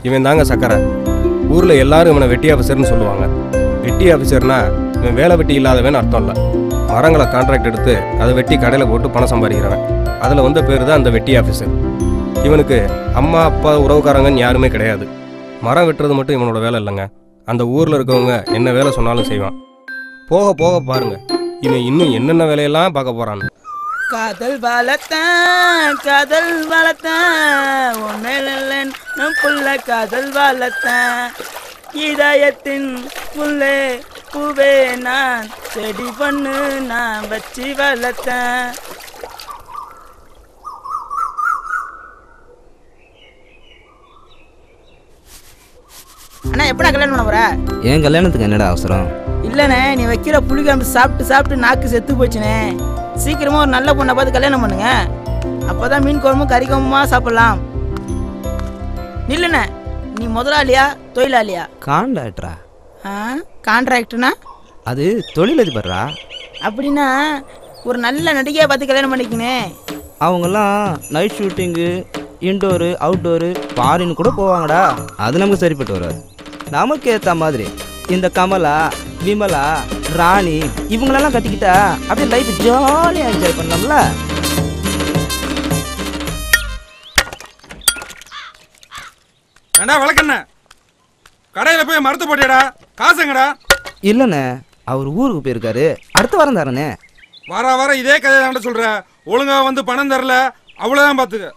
இவன் தாங்க சக்கரை. ஊரில் எல்லாரும் இவனை வெட்டி ஆஃபீஸர்னு சொல்லுவாங்க. வெட்டி ஆஃபீஸர்னா இவன் வேலை வெட்டி இல்லாதவன் அர்த்தம் இல்லை. மரங்களை கான்ட்ராக்ட் எடுத்து அதை வெட்டி கடையில் போட்டு பணம் சம்பாதிக்கிறவன். அதில் வந்த பேர் தான் அந்த வெட்டி ஆஃபீஸர். இவனுக்கு அம்மா அப்பா உறவுக்காரங்கன்னு யாருமே கிடையாது. மரம் வெட்டுறது மட்டும் இவனோட வேலை இல்லைங்க. அந்த ஊரில் இருக்கவங்க என்ன வேலை சொன்னாலும் செய்வான். போக போக பாருங்க இவன் இன்னும் என்னென்ன வேலையெல்லாம் பார்க்க போகிறான்னு. காதல் வளர்த்தேன் காதல் வளர்த்தேன் உன்மேலன் புள்ள காதல் வளர்த்தேன் இதயத்தின் புள்ளே பூவே நான் செடி பண்ணு நான் வச்சு வளர்த்தேன். அண்ணா எப்படா கல்யாணம் பண்ண போற? ஏன் கல்யாணத்துக்கு என்னடா அவசரம்? இல்லண்ணே, நீ வைக்கிற புளிக்குழம்பு சாப்பிட்டு சாப்பிட்டு நாக்கு செத்து போச்சுனே. சீக்கிரமா ஒரு நல்ல பொண்ணை பார்த்து கல்யாணம் பண்ணுங்க. அப்பதான் மீன் குழம்பும் கறி குழம்புமா சாப்பிடலாம். நில்லுண்ணே, நீ முதலாளியா தொழிலாளியா? கான்ட்ராக்டரா? கான்ட்ராக்டர்னா அது தொழிலதிபர்ரா. அப்படின்னா ஒரு நல்ல நடிகையை பார்த்து கல்யாணம் பண்ணிக்கினே. அவங்கெல்லாம் night shooting, indoor outdoor foreign கூட போவாங்கடா. அது நமக்கு சரிப்பட்டு வராது. நமக்கு ஏற்ற மாதிரி இந்த கமலா, விமலா, ராணி இவங்களெல்லாம் கட்டிக்கிட்டா அப்படியே லைஃப் ஜாலியாக என்ஜாய் பண்ணலாம்ல. ஏண்டா வழக்கண்ண கடையில் போய் மறுத்து போட்டியடா, காசுங்கடா. இல்லைண்ணே, அவர் ஊருக்கு போயிருக்காரு, அடுத்த வாரம் தரண்ணே. வர இதே கதையை தாண்ட சொல்ற. ஒழுங்கா வந்து பணம் தரல அவ்வளோதான் பார்த்துக்க.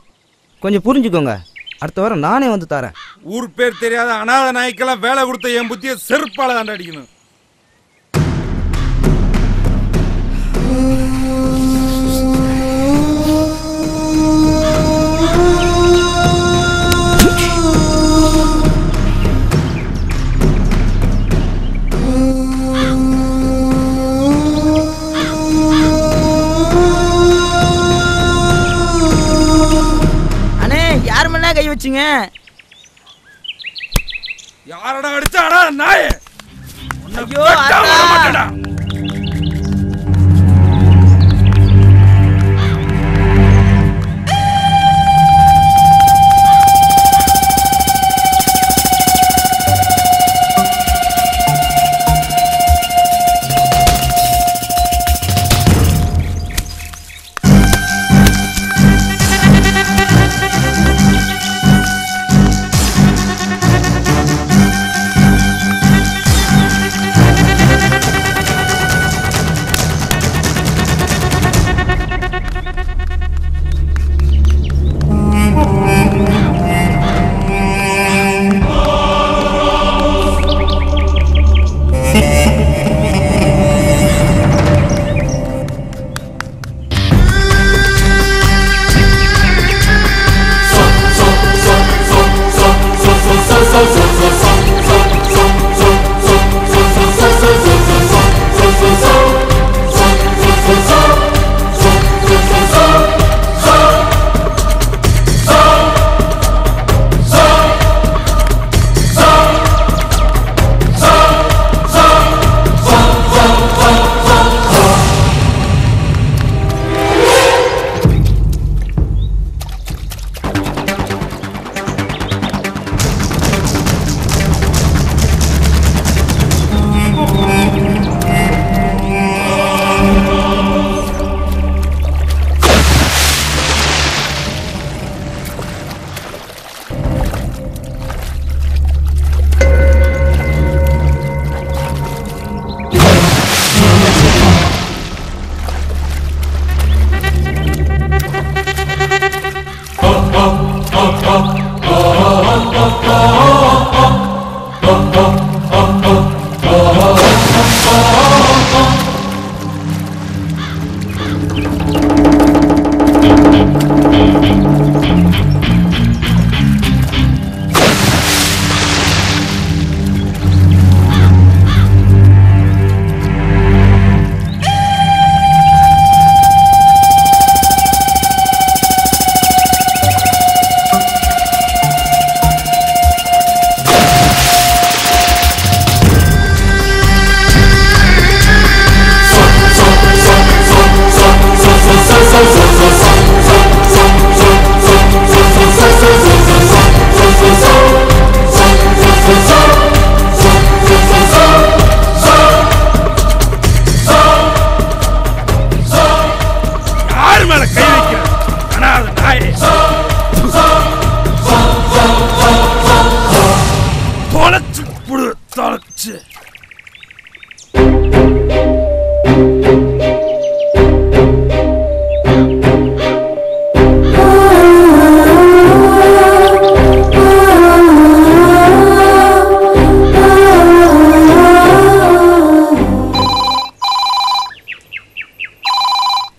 கொஞ்சம் புரிஞ்சுக்கோங்க, அடுத்த வாரம் நானே வந்து தரேன். ஊர் பேர் தெரியாத அநாத நாய்க்கெல்லாம் வேலை கொடுத்த என் புத்தியை செருப்பால தாண்ட அடிக்கணும். கை வச்சுங்க. யாரடா அடிச்சாடா நாயே? ஐயோ அண்ணா.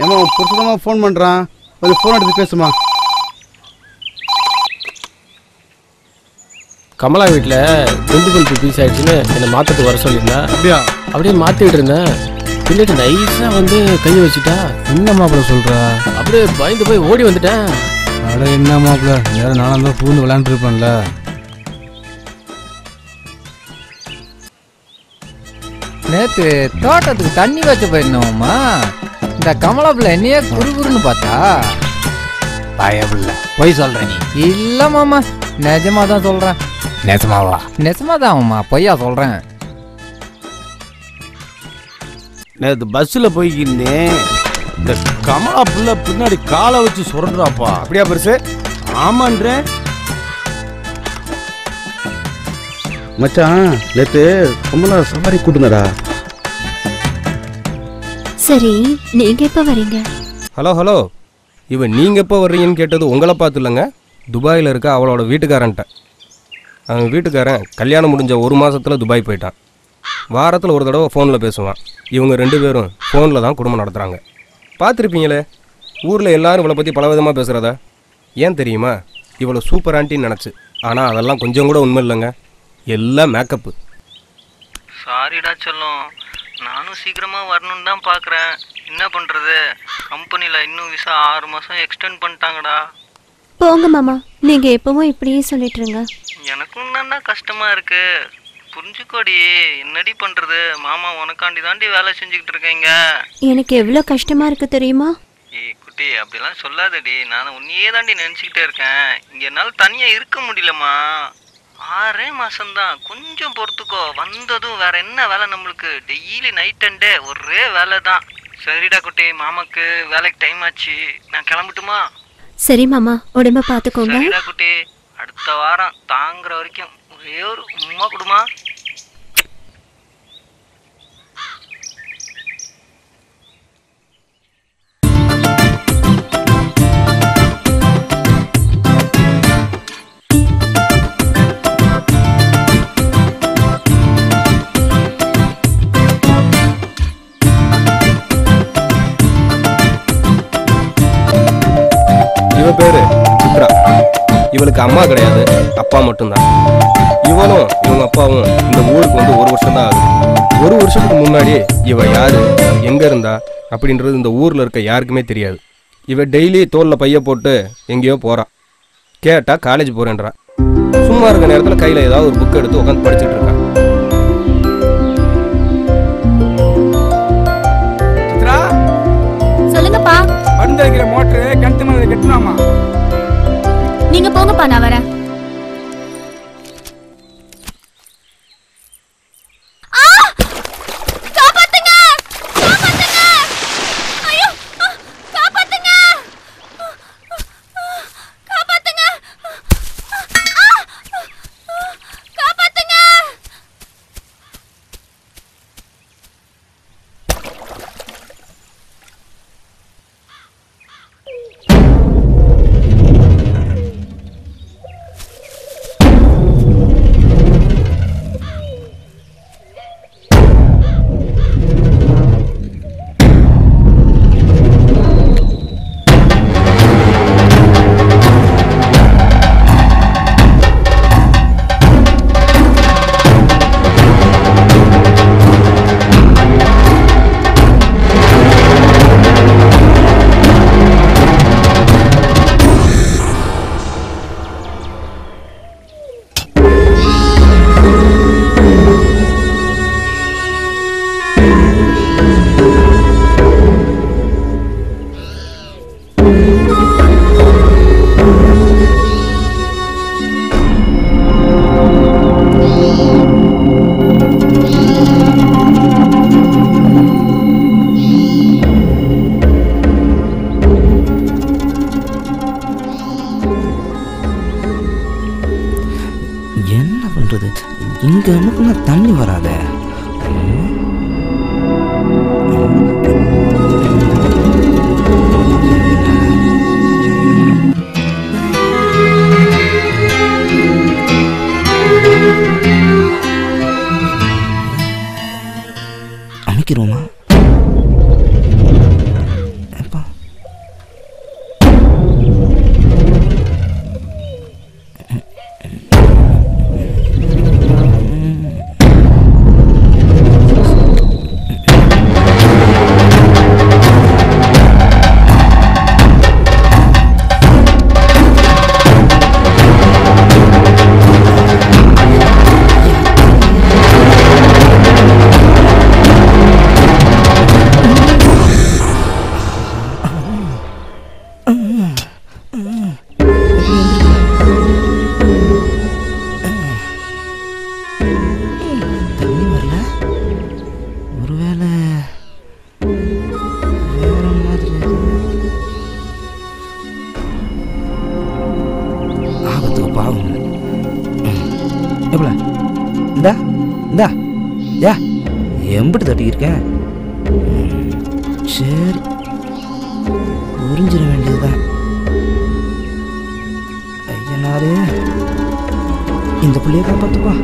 ஏமா புருஷதமாக ஃபோன் பண்ணுறான், கொஞ்சம் ஃபோன் எடுத்து பேசுமா. கமலா வீட்டில் குண்டு பல்பு பீஸ் ஆயிடுச்சுன்னு என்னை மாற்றத்துக்கு வர சொல்லியிருந்தேன். அப்படியா? அப்படியே மாற்றிட்டு இருந்தேன். பின்னிட்டு நைஸாக வந்து கையை வச்சுட்டா. என்ன மாப்பிள்ள சொல்கிறா? அப்படியே பயந்து போய் ஓடி வந்துட்டேன். அட என்ன மாப்பிள்ள, வேறு நானும் தான் பூந்து விளையாண்டுருப்பேன்ல. நேற்று தோட்டத்துக்கு தண்ணி வச்ச போயிருந்தோம்மா. இந்த கமலா பிள்ளை என்னையே குறுகுறுன்னு பார்த்தா. பயபில்ல பொய் சொல்ற நீ? இல்லை மாமா, நிஜமா தான் சொல்கிறேன். நெசமாவா? நெசமா தான்மா, பொய்யா சொல்கிறேன். நேற்று பஸ்ஸில் போய்க்கிருந்தேன். இந்த கமலா பிள்ளை பின்னாடி காலை வச்சு சுரண்டுறாப்பா. அப்படியா பெருசு? ஆமான்றேன் மச்சான், நேற்று கமலா சவாரி கூட்டுனடா. சரி, நீங்க எப்ப வரீங்க? ஹலோ ஹலோ, இவன் நீங்கள் எப்போ வர்றீங்கன்னு கேட்டது உங்களை பார்த்து இல்லைங்க, துபாயில் இருக்க அவளோட வீட்டுக்காரன்ட்ட. அவன் வீட்டுக்காரன் கல்யாணம் முடிஞ்ச 1 மாதத்தில் துபாய் போயிட்டான். வாரத்தில் ஒரு தடவை ஃபோனில் பேசுவான். இவங்க 2 பேரும் ஃபோனில் தான் குடும்பம் நடத்துகிறாங்க. பார்த்துருப்பீங்களே, ஊரில் எல்லாரும் இவளை பற்றி பலவிதமாக பேசுகிறத. ஏன் தெரியுமா? இவளை சூப்பர் ஆண்டின்னு நினச்சி. ஆனால் அதெல்லாம் கொஞ்சம் கூட உண்மை இல்லைங்க, எல்லாம் மேக்கப்பு. சாரிடா சொல்லும், நானும் சீக்கிரமாக வரணுன்னு தான் பார்க்குறேன். என்ன பண்ணுறது, கம்பெனியில் இன்னும் விசா 6 மாதம் எக்ஸ்டெண்ட் பண்ணிட்டாங்கடா. போங்க மாமா, நீங்க எப்பவும் இப்படியே சொல்லிட்டு இருங்க. எனக்கும் தான்டா கஷ்டமாக இருக்குது, புரிஞ்சுக்கோடி. என்னடி பண்ணுறது, மாமா உனக்காண்டி தாண்டி வேலை செஞ்சுக்கிட்டு இருக்கேங்க. எனக்கு எவ்வளோ கஷ்டமா இருக்கு தெரியுமா? ஏய் குட்டி, அப்படிலாம் சொல்லாதடி. நான் உன்னையே தாண்டி நினச்சிக்கிட்டே இருக்கேன். இங்கே என்னால் தனியாக இருக்க முடியலம்மா. 6 மாதம்தான், கொஞ்சம் பொறுத்துக்கோ. வந்ததும் வேற என்ன வேலை நம்மளுக்கு? டெய்லி நைட் அண்ட் டே ஒரே வேலை தான். சரிடா குட்டி, மாமாக்கு வேலைக்கு டைம் ஆச்சு, நான் கிளம்பட்டுமா? சரி மாமா, உடம்ப பார்த்துக்கோங்க. சரிடா குட்டி, அடுத்த வாரம் தாங்குற வரைக்கும் ஒரே ஒரு உம்மா கொடுமா. இவ பேரு சித்ரா. இவளுக்கு அம்மா கிடையாது, அப்பா மட்டும்தான். இவளும் இவங்க அப்பாவும் இந்த ஊருக்கு வந்து 1 வருஷம் தான் ஆகுது. 1 வருஷத்துக்கு முன்னாடி இவ யாரு, எங்க இருந்தா அப்படின்றது இந்த ஊர்ல இருக்க யாருக்குமே தெரியாது. இவ டெய்லி தோல்ல பைய போட்டு எங்கேயோ போறா. கேட்டா காலேஜ் போறேன்றா. சும்மா இருக்க நேரத்துல கையில ஏதாவது ஒரு புக் எடுத்து உட்காந்து படிச்சுட்டு இருக்கா. சித்ரா, சொல்லுங்கப்பா. மருந்து வைக்கிற மோட்டரு கிணத்து மேல கட்டணுமா? நீங்க போங்கப்பா, நான் வரேன். இங்க அனுப்புனா தண்ணி வராத. அமைக்கிறோமா? எப்பா இந்தா யா எம்பிட்டு தட்டியிருக்கேன். சரி உறிஞ்சிட வேண்டியதுதான். ஐயனாரு இந்த பிள்ளைய காப்பாத்துப்பா.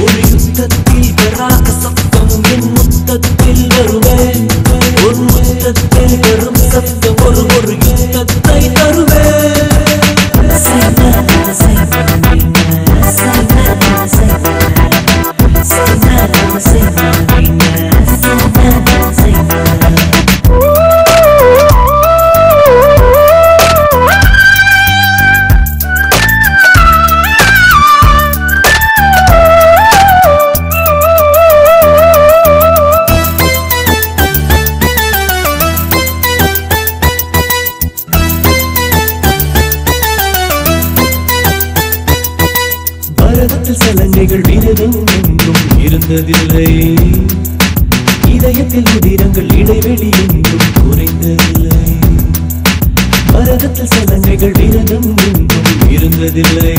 ஒரு யுத்தத்தில் வராக சத்தம் மரகத்தில் சலங்கைகள் விரதம் எங்கும் இருந்ததில்லை, இதயத்தில் உதிரங்கள் இடைவெளி எங்கும் குறைந்ததில்லை. மரகத்தில் சலங்கைகள் விரதம் எங்கும் இருந்ததில்லை,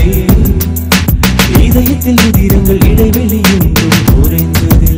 இதயத்தில் உதிரங்கள் இடைவெளி எங்கும் குறைந்ததில்லை.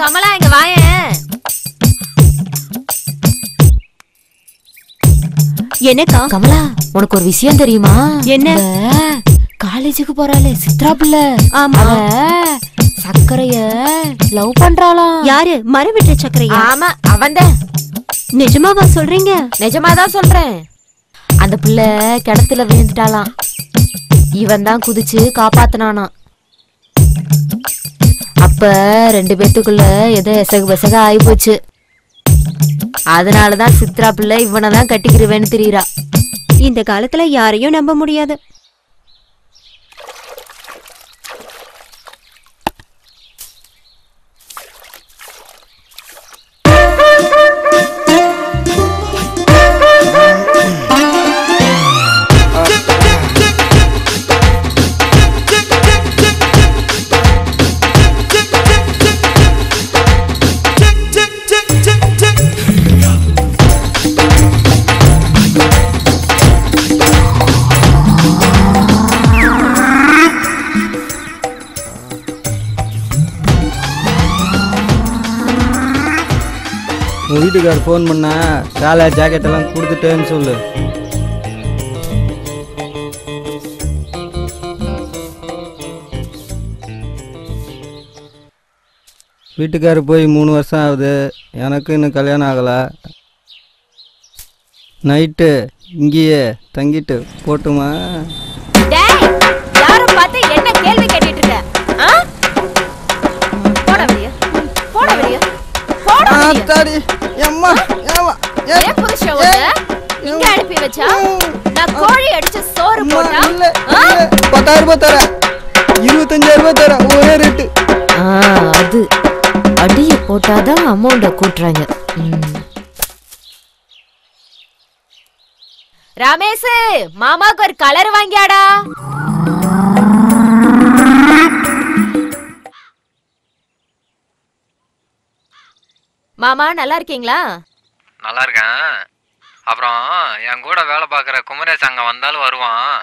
கமலா இங்க வாயேன். என்னக்கா? கமலா உனக்கு ஒரு விஷயம் தெரியுமா? என்ன? காலேஜுக்கு போறாளே சித்ரா பிள்ளை, ஆமா, சக்கரைய லவ் பண்றாளாம். யாரு? மரவிட்ட சக்கரையா? ஆமா அவன்தான். நிஜமாவா சொல்றீங்க? நிஜமாதான் சொல்றேன். அந்த பிள்ளை கிணத்துல விழுந்துட்டாளாம், இவன் தான் குதிச்சு காப்பாத்தினானாம். அப்ப 2 பேத்துக்குள்ள ஏதோ எசகு பெசக ஆகி போச்சு. அதனாலதான் சித்ரா பிள்ளை இவனை தான் கட்டிக்கிருவேன்னு தெரியுறா. இந்த காலத்துல யாரையும் நம்ப முடியாது. உங்கள் வீட்டுக்கார் ஃபோன் பண்ணா சேலை ஜாக்கெட்டெல்லாம் கொடுத்துட்டேன்னு சொல்லு. வீட்டுக்காரு போய் 3 வருஷம் ஆகுது, எனக்கு இன்னும் கல்யாணம் ஆகலை. நைட்டு இங்கேயே தங்கிட்டு போட்டுமா? யாரை பார்த்து என்ன கேள்வி கேட்டுட்டு இருக்க? போட வெளிய, போட வெளிய, போட வெளிய. அம்மா ஏமா ஏன் புருஷன் உன்னை இங்க அனுப்பி வச்சா? நான் கோழி அடிச்ச சோறு போட்டா 10,000 ரூபாய் தரேன், 25,000 ரூபாய் தரேன், ஒரே ரேட்டு. அது அடியை போட்டாதான் அமௌண்ட கூட்டுறாங்க. ரமேஷ், மாமாக்கு ஒரு கலர் வாங்கியாடா. மாமா நல்லா இருக்கீங்களா? நல்லா இருக்கேன். அப்புறம் என் கூட வேலை பார்க்குற குமரேஷ் அங்கே வந்தாலும் வருவான்.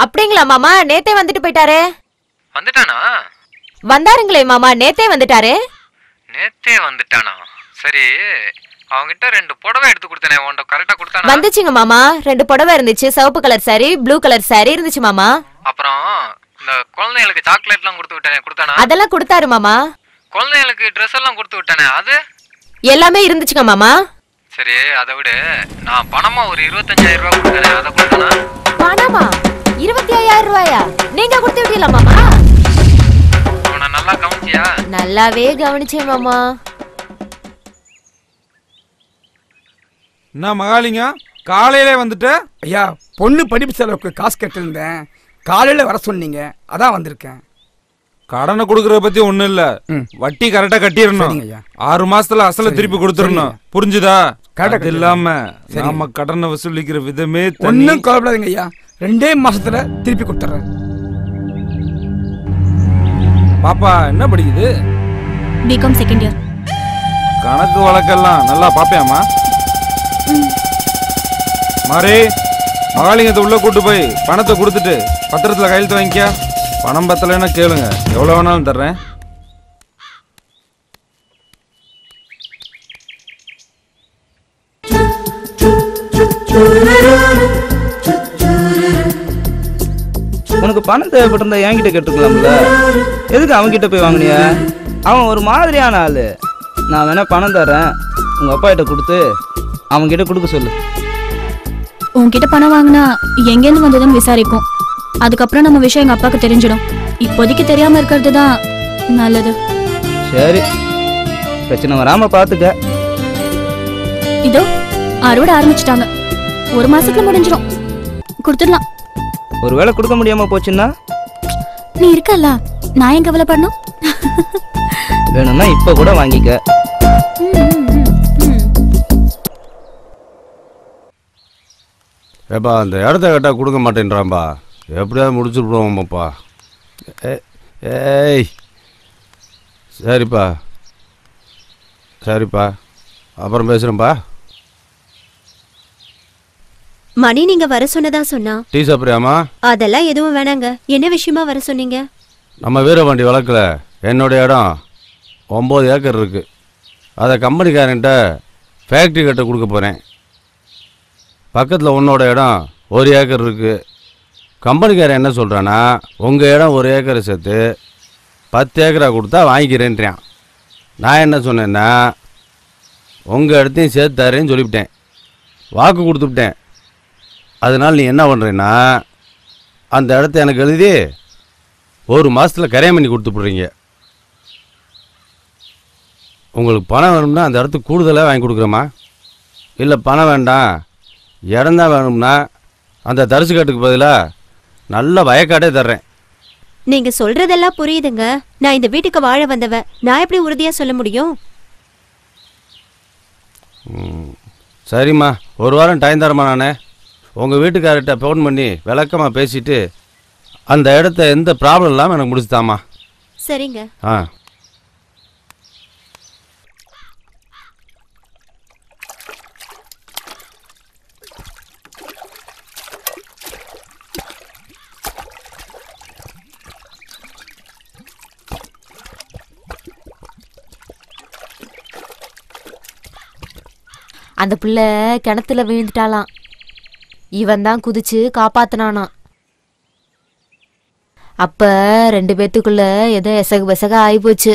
அப்படிங்களா மாமா? நேத்தே வந்துட்டு போயிட்டாரே. வந்துட்டானா? வந்தாருங்களே மாமா, நேத்தே வந்துட்டாரே. நேத்தே வந்துட்டானா? சரி, அவங்கிட்ட 2 புடவை எடுத்து கொடுத்தனே, உன்கிட்ட கரெக்டா கொடுத்தானா? வந்துச்சுங்க மாமா. 2 புடவை இருந்துச்சு, சிவப்பு colour sorry, blue colour sorry இருந்துச்சு மாமா. அப்புறம் இந்த குழந்தைகளுக்கு சாக்லேட்லாம் கொடுத்து விட்டானே, கொடுத்தானா? அதெல்லாம் கொடுத்தாரு மாமா. குழந்தைகளுக்கு ட்ரெஸ் எல்லாம் கொடுத்து விட்டானே, அது எல்லாமே இருந்துச்சுங்க மாமா. சரி, அதை விட நான் பணமா ஒரு 25,000 ரூபாய் கொடுத்தனே, அதை கொடுத்தானா? பணமா? 25,000 ரூபாயா? நீங்க கொடுத்து விட்டீங்களா மாமா? உன்னை நல்லா கவனிச்சியா? நல்லாவே கவனிச்சேன் மாமா. என்ன மகாலிங்க காலையிலே வந்துட்டு? ஐயா, பொண்ணு படிப்பு செலவுக்கு காசு கட்டிருந்தேன், காலையில வர சொன்னீங்க, அதான் வந்திருக்கேன். கடனை கொடுக்கறத பத்தி ஒண்ணும் இல்ல, வட்டி கரெக்டா கட்டிடணும். 6 மாசத்துல அசல திருப்பி கொடுத்துடணும், புரிஞ்சுதா? அது இல்லாம நாம கடனை வசூலிக்கிற விதமே ஒன்னும் கவலைப்படாதீங்க ஐயா, 2 மாசத்துல திருப்பி கொடுத்துறேன். பாப்பா என்ன படிக்குது? BCom second year. கணக்கு வழக்கெல்லாம் நல்லா பாப்பியாமா? மாறி, மகாலிங்கத்தை உள்ள கூட்டு போய் பணத்தை கொடுத்துட்டு பத்திரத்துல கையெழுத்து வாங்கிக்க. பணம் பத்தலைன்னா கேளுங்க, எவ்வளவு வேணாலும் தர்றேன். உனக்கு பணம் தேவைப்பட்டிருந்தா என்கிட்ட கேட்டுக்கலாம்ல, எதுக்கு அவன்கிட்ட போய் வாங்கினியா? அவன் ஒரு மாதிரியான ஆள். நான் வேணா பணம் தரேன், உங்கள் அப்பா கிட்ட கொடுத்து அவன்கிட்ட கொடுக்க சொல்லு. உன்கிட்ட பணம் வாங்கினா எங்கேருந்து வந்ததுன்னு விசாரிக்கும். அதுக்கப்புறம் நம்ம விஷயம் எங்கள் அப்பாவுக்கு தெரிஞ்சிடும். இப்போதைக்கு தெரியாமல் இருக்கிறது தான் நல்லது. சரி, பிரச்சனை வராமல் பார்த்துக்க. இதோ அறுவடை ஆரம்பிச்சிட்டாங்க. 1 மாசத்துல முடிஞ்சிடும். கொடுத்துடலாம். ஒருவேளை கொடுக்க முடியாமல் போச்சுன்னா? நீ இருக்கல்ல, நான் ஏன் கவலைப்படணும்? வேணும்னா இப்போ கூட வாங்கிக்க. ஏப்பா அந்த இடத்த கேட்டால் கொடுக்க மாட்டேன்றான்பா. எப்படியாவது முடிச்சுடுவோம்ப்பா. ஏய் சரிப்பா சரிப்பா, அப்புறம் பேசுகிறேன்ப்பா. மணி நீங்க வர சொன்னதா சொன்னா. டீ சாப்பிட்றியாமா? அதெல்லாம் எதுவும் வேணாங்க. என்ன விஷயமா வர சொன்னீங்க? நம்ம வீரபாண்டி வழக்கில் என்னுடைய இடம் 9 ஏக்கர் இருக்குது. அதை கம்பெனிக்காரன்ட்ட ஃபேக்ட்ரி கட்ட கொடுக்க போகிறேன். பக்கத்தில் உன்னோட இடம் 1 ஏக்கர் இருக்குது. கம்பெனிக்காரன் என்ன சொல்கிறான்னா, உங்கள் இடம் 1 ஏக்கரை சேர்த்து 10 ஏக்கராக கொடுத்தா வாங்கிக்கிறேன்றான். நான் என்ன சொன்னேன்னா, உங்கள் இடத்தையும் சேர்த்து தரேன்னு சொல்லிவிட்டேன், வாக்கு கொடுத்துவிட்டேன். அதனால் நீ என்ன பண்ணுறேன்னா, அந்த இடத்த எனக்கு எழுதி 1 மாதத்தில் கரையம் பண்ணி கொடுத்துட்றீங்க. உங்களுக்கு பணம் வேணும்னா அந்த இடத்துக்கு கூடுதலாக வாங்கி கொடுக்குறேம்மா. இல்லை பணம் வேண்டாம், இடம்தான் வேணும்னா அந்த தரிசுக்காட்டுக்கு பதிலாக நல்ல வயக்காட்டே தர்றேன். நீங்க சொல்றதெல்லாம் புரியுதுங்க. நான் இந்த வீட்டுக்கு வாழ வந்தவ. நான் எப்படி உறுதியா சொல்ல முடியும்? சரிம்மா, 1 வாரம் டைம் தரமா. நான் உங்கள் வீட்டுக்கார்கிட்ட ஃபோன் பண்ணி விளக்கமாக பேசிவிட்டு அந்த இடத்த எந்த ப்ராப்ளம் இல்லாமல் எனக்கு முடிச்சுதாம்மா. சரிங்க. ஆ அந்த பிள்ளை கிணத்துல விழுந்துட்டாலாம். இவன் தான் குதிச்சு காப்பாத்தினானா. அப்ப 2 பேத்துக்குள்ள ஏதோ எசகு பெசக ஆயிப்போச்சு.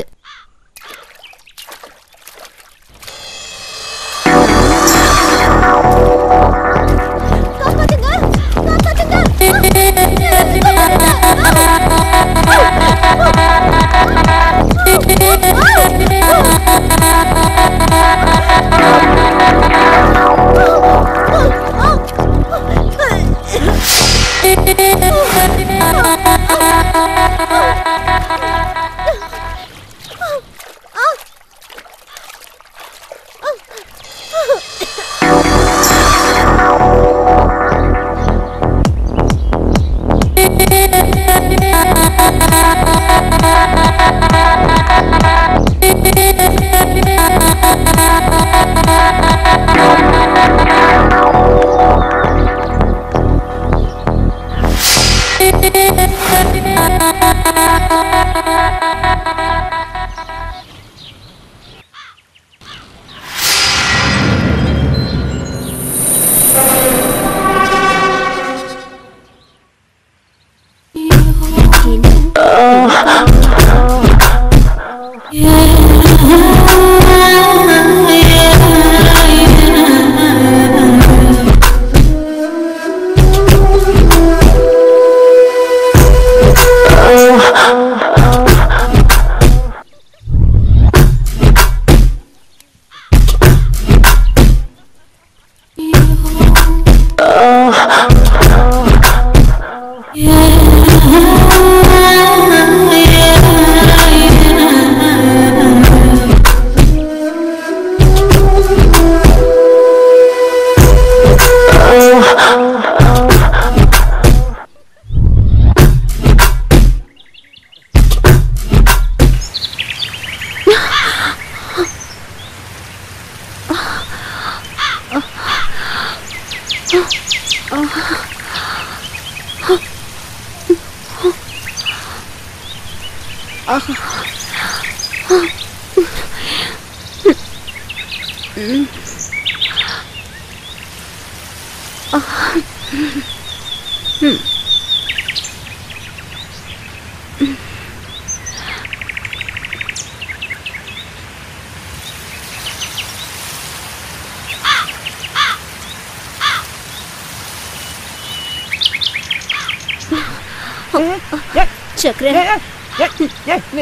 சக்கரை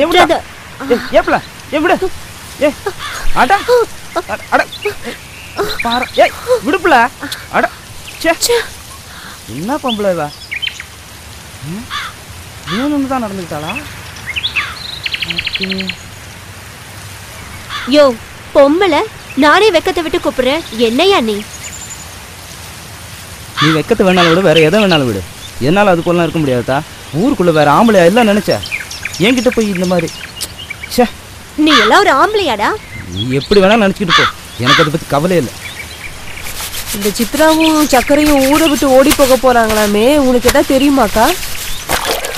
விடாத ஏப்ல விடு ஏ அட அட பாரு ஏய் விடுப்ல அட ச்சே என்ன பொம்பளை இவ இவனு தான் நடந்துட்டாளா யோ பொம்பளை நானே வெக்கத்தை விட்டு கூப்பிடுறேன் என்னையா நீ வெக்கத்தை வேணாலும் விடு வேற எதை வேணாலும் விடு என்னால் அதுக்குள்ளலாம் இருக்க முடியாதா ஊருக்குள்ள வேற ஆம்பளையா எல்லாம் நினைச்ச என்கிட்ட போய் இந்த மாதிரி ச்சே நீ எல்லாம் ஒரு ஆம்பளையாடா நீ எப்படி வேணாலும் நினச்சிக்கிட்டு போ எனக்கு அதை பற்றி கவலை இல்லை இந்த சித்ராவும் சக்கரையும் ஊரை விட்டு ஓடி போக போறாங்களாமே உனக்கு எதாவது தெரியுமாக்கா?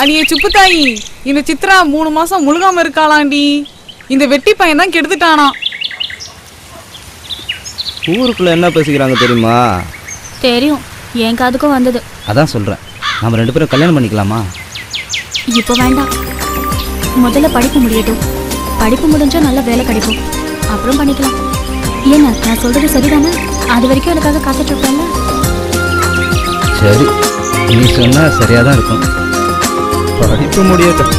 அடியே சுப்புத்தாயி இந்த சித்ரா 3 மாசம் முழுகாம இருக்காளாண்டி இந்த வெட்டி பையன் தான் கெடுத்துட்டானா ஊருக்குள்ள என்ன பேசிக்கிறாங்க தெரியுமா? தெரியும் என் காதுக்கும் வந்தது அதான் சொல்கிறேன் நம்ம 2 பேரும் கல்யாணம் பண்ணிக்கலாமா? இப்போ வேண்டாம் முதல்ல படிப்பு முடியட்டும் படிப்பு முடிஞ்சா நல்ல வேலை கிடைக்கும் அப்புறம் பண்ணிக்கலாம் ஏன்னா நான் சொல்றது சரிதானே அது வரைக்கும் எனக்காக காத்துட்டு இருப்பேன்ல சரி நீ சொன்னா சரியாக தான் இருக்கும் படிப்பு முடியட்டும்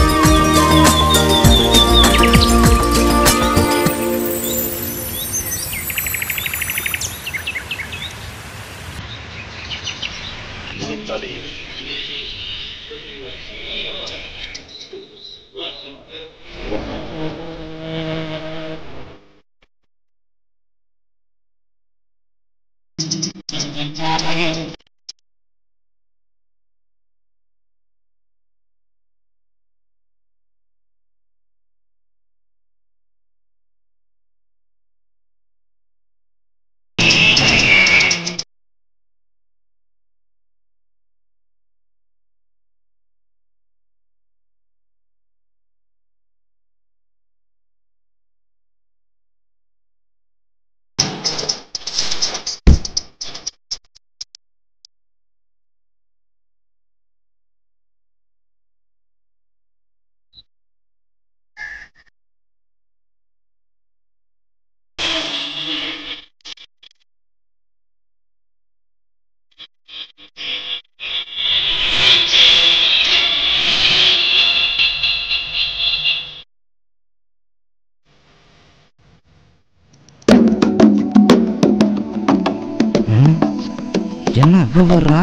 என்ன இவ்வளோ வர்றா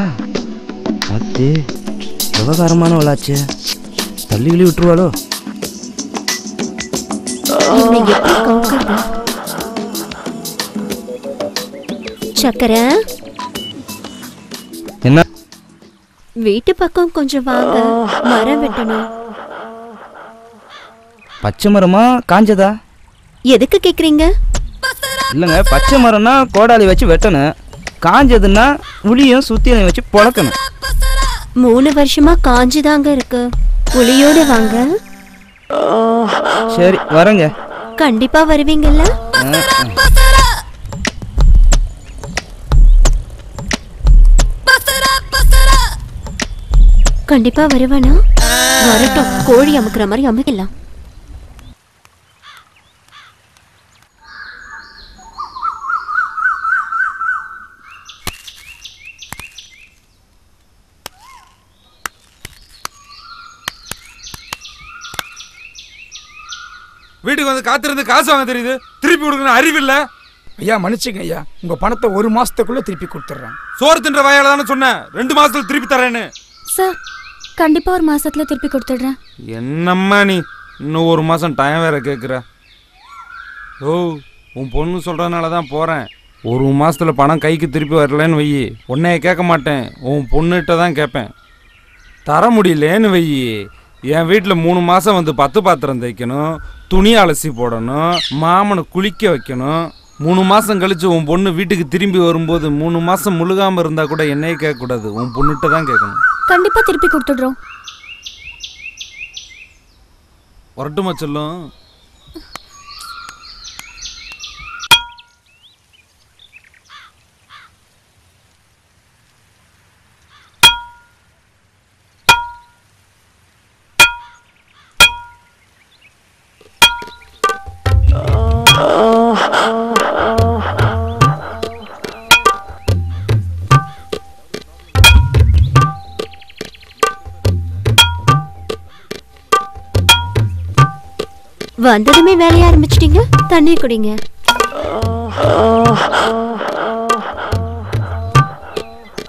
பார்த்து விவகாரமானவளாச்சு தள்ளி கிளி விட்டுருவாளோ சக்கரை என்ன வீட்டு பக்கம் கொஞ்சம் வாங்க மரம் வெட்டணும் பச்சை மரமா காஞ்சதா எதுக்கு கேக்குறீங்க இல்லைங்க பச்சை மரம்னா கோடாலி வச்சு வெட்டணும் காஞ்சதுன்னா உளியும் சுத்தியலையும் வச்சு பொழக்கணும் 3 வருஷமா காஞ்சுதாங்க இருக்கு புளியோட வாங்க சரி வரேங்க கண்டிப்பா வருவீங்கல்ல கண்டிப்பா வருவானா வரட்டும் கோழி அமுக்குற மாதிரி அமுக்கலாம் வீட்டுக்கு வந்து காத்திருந்து காசு வாங்க தெரியுது திருப்பி கொடுக்கணும் அறிவில்லை ஐயா மன்னிச்சுங்க ஐயா உங்க பணத்தை 1 மாசத்துக்குள்ள திருப்பி கொடுத்துட்றேன் சோறு தின்ற வாயால தானே சொன்னேன் 2 மாசத்துல திருப்பி தரேன்னு சார் கண்டிப்பா 1 மாசத்துல திருப்பி கொடுத்துடுறேன் என்னம்மா நீ இன்னும் 1 மாசம் டைம் வேற கேட்குற ஓ உன் பொண்ணு சொல்றதுனால தான் போறேன் 1 மாசத்துல பணம் கைக்கு திருப்பி வரலன்னு வையி உன்னைய கேட்க மாட்டேன் உன் பொண்ணுகிட்ட தான் கேட்பேன் தர முடியலேன்னு வையி என் வீட்டில் 3 மாதம் வந்து 10 பாத்திரம் தைக்கணும் துணி அலசி போடணும் மாமனை குளிக்க வைக்கணும் 3 மாதம் கழிச்சு உன் பொண்ணு வீட்டுக்கு திரும்பி வரும்போது 3 மாதம் முழுகாமல் இருந்தால் கூட என்னையே கேட்கக்கூடாது உன் பொண்ணுகிட்ட தான் கேட்கணும் கண்டிப்பா திருப்பி கொடுத்துடுறோம் வரட்டுமா சொல்லும் வந்ததுமே வேலைய ஆரம்பிச்சிட்டீங்க. தண்ணீர் குடிங்க.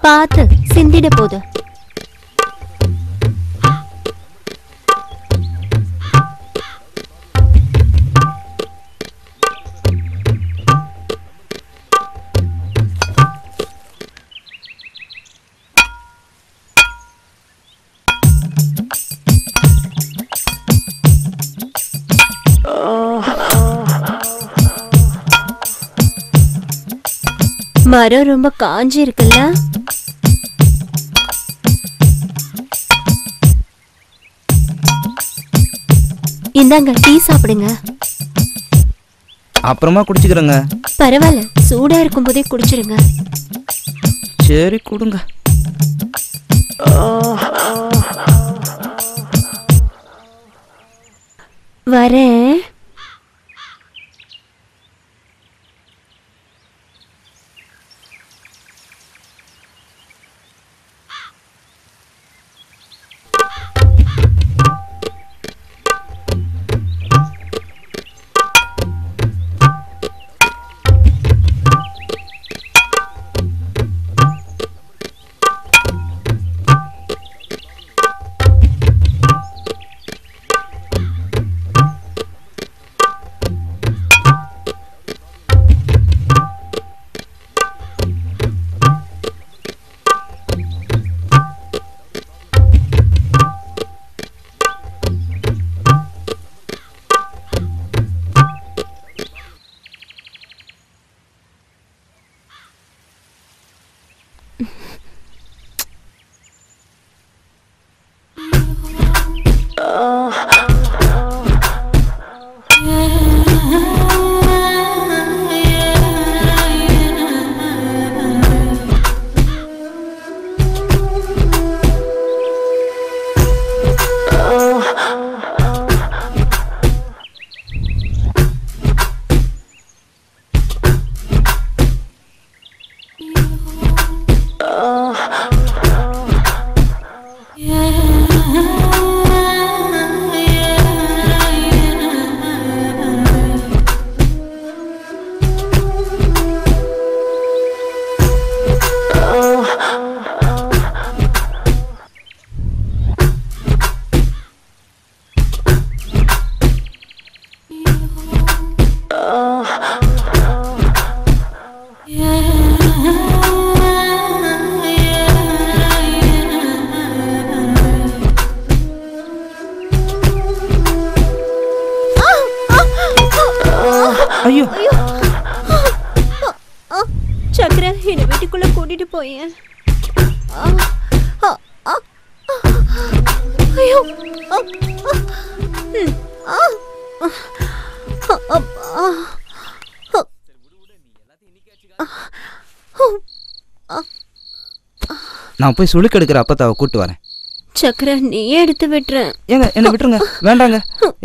பார்த்து சிந்திட போது. மரம் ரொம்ப காஞ்சி இருக்குல்ல? இந்தாங்க டீ சாப்பிடுங்க. அப்புறமா குடிச்சுக்கிறேங்க. பரவாயில்ல, சூடா இருக்கும் போதே குடிச்சிருங்க. சரி கொடுங்க. வரேன். ஐயோ சக்கர, என்ன வீட்டுக்குள்ள கூட்டிட்டு போயேன். ஐயோ நான் போய் சுளுக்கு எடுக்கிற அப்பத்தாவை கூட்டு வரேன். சக்கர, நீயே எடுத்து விட்டுறேன். ஏங்க என்ன விட்டுருங்க. வேண்டாங்க.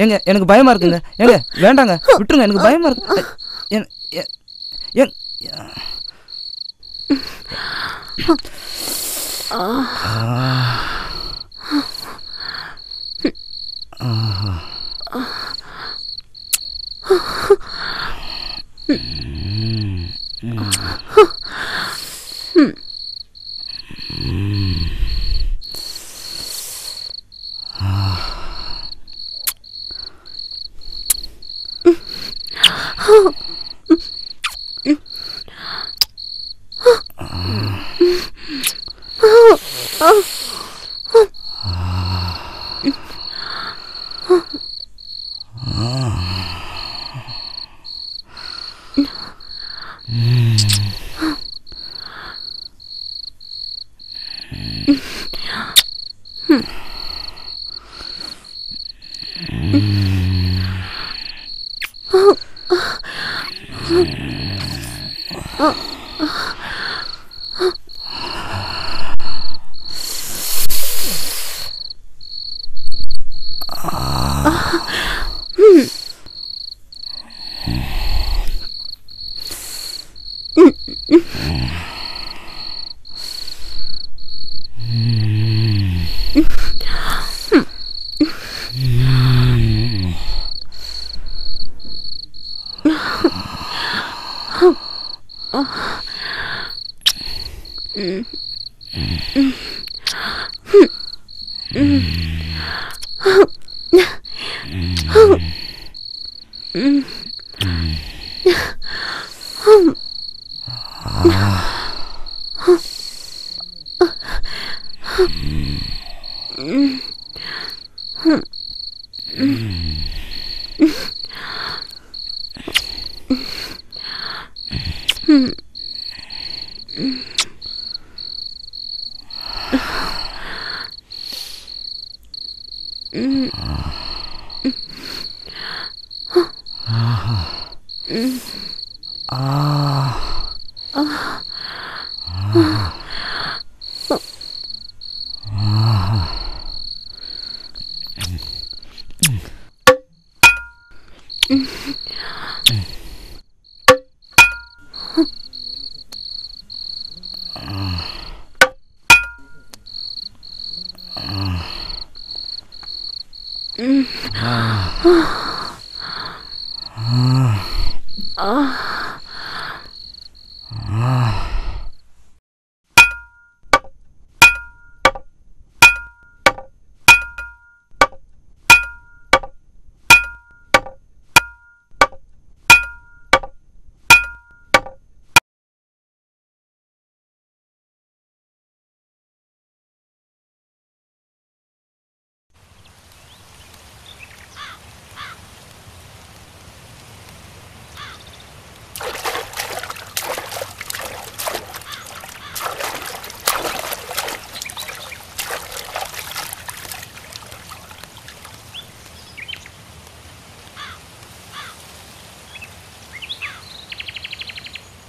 ஏங்க எனக்கு பயமா இருக்குங்க. ஏங்க வேண்டாங்க, விட்டுருங்க. எனக்கு பயமா இருக்கு.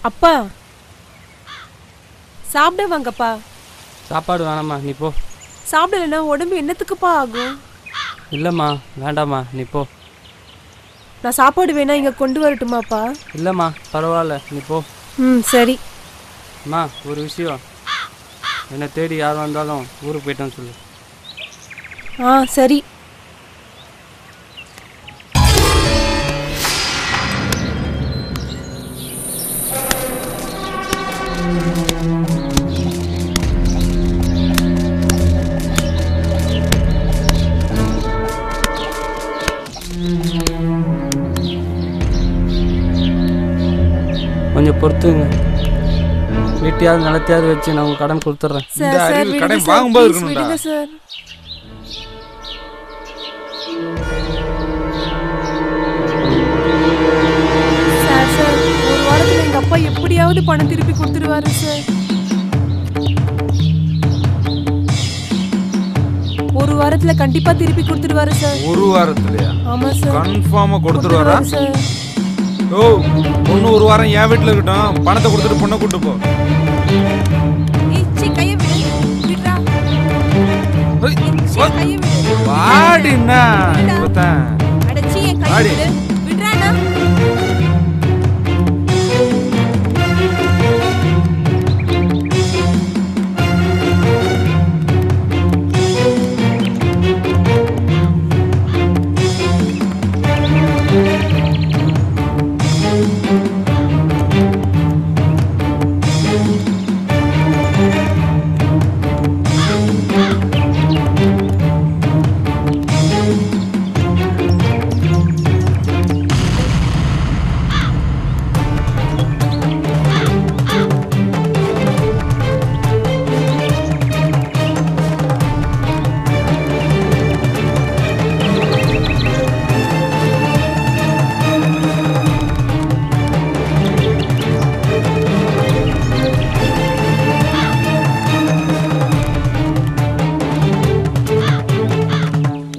அப்பா சாப்பிட வாங்கப்பா. சாப்பாடு வேணாம்மா நீ போ. சாப்பிடலன்னா உடம்பு என்னத்துக்குப்பா ஆகும்? இல்லைம்மா வேண்டாம்மா நீ போ. நான் சாப்பாடு வேணா இங்க கொண்டு வரட்டுமாப்பா? இல்லைம்மா பரவாயில்ல நீ போ. சரி. அம்மா ஒரு விஷயம், என்னை தேடி யார் வந்தாலும் ஊருக்கு போயிட்டோன்னு சொல்லு. சரி. கொஞ்சம் பொறுத்துங்க, வீட்டையாவது நிலத்தையாவது வச்சு நான் உங்க கடன் கொடுத்துட்றேன். கடன் வாங்கும்போது இருக்கணும்டா. சார் ஒரு வாரத்துல எங்க அப்பா எப்படியாவது பணம் திருப்பி கொடுத்துருவாரு சார். ஒரு வாரத்துல கண்டிப்பா திருப்பி கொடுத்துருவாரு சார். ஒரு வாரத்துலயா? ஆமா சார். கன்ஃபார்மா கொடுத்துருவாரா சார்? ஓ பொண்ணு ஒரு வாரம் என் வீட்டுல இருக்கட்டும், பணத்தை கொடுத்துட்டு பொண்ணை கூட்டு போ. வாடினா இப்பதான் வாடி.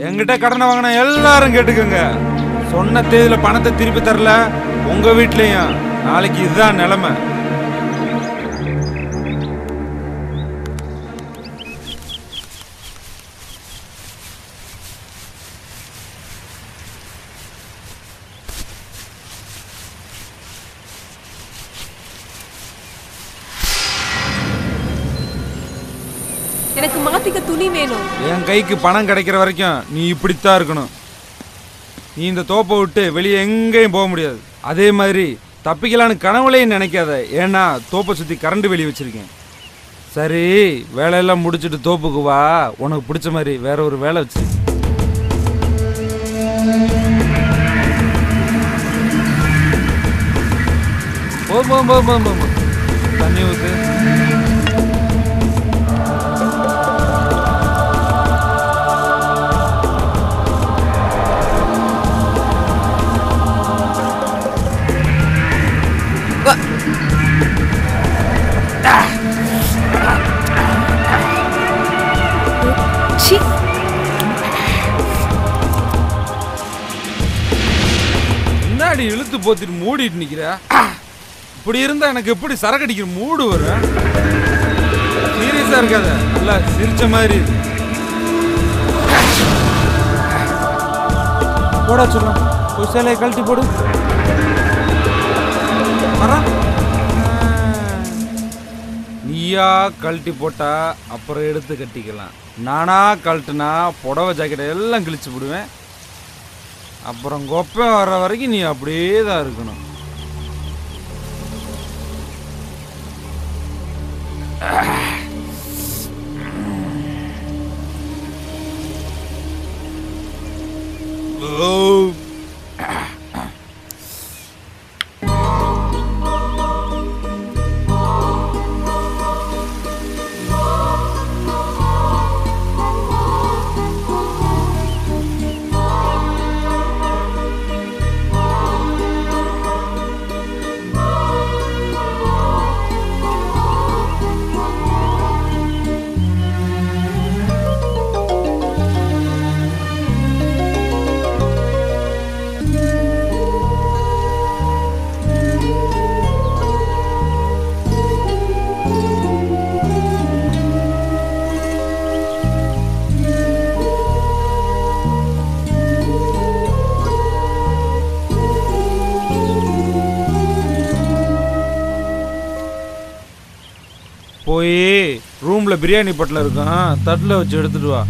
என்கிட்ட கடனை வாங்கின எல்லாரும் கேட்டுக்கோங்க, சொன்ன தேதியில பணத்தை திருப்பி தரல உங்க வீட்லயும் நாளைக்கு இதுதான் நிலைமை. எனக்கு மாத்திக்க துணி வேணும். என் கைக்கு பணம் கிடைக்கிற வரைக்கும் நீ இப்படித்தான் இருக்கணும். நீ இந்த தோப்பை விட்டு வெளியே எங்கேயும் போக முடியாது. அதே மாதிரி தப்பிக்கலான்னு கனவுலையும் நினைக்காத. ஏன்னா தோப்பை சுற்றி கரண்ட் வெளியே வச்சுருக்கேன். சரி, வேலையெல்லாம் முடிச்சுட்டு தோப்புக்கு வா. உனக்கு பிடிச்ச மாதிரி வேற ஒரு வேலை வச்சு. தண்ணி ஊத்து. முன்னாடி இழுத்து போத்திட்டு மூடிட்டு நிக்கிற. இப்படி இருந்தா எனக்கு எப்படி சரக்கு அடிக்கிற மூடு வரும்? சீரியஸா இருக்காத, நல்லா சிரிச்ச மாதிரி. போடா சொல்ல, ஒரு சேலையை கழட்டி போடு. நீயா கழட்டி போட்டா அப்புறம் எடுத்து கட்டிக்கலாம். நானா கழட்டுனா புடவை ஜாக்கெட்டை எல்லாம் கிழிச்சு விடுவேன். அப்புறம் கொப்பை வர்ற வரைக்கும் நீ அப்படியே தான் இருக்கணும். போய் ரூம்ல பிரியாணி பொட்டலம் இருக்கும், தட்டில் வச்சு எடுத்துட்டு வா.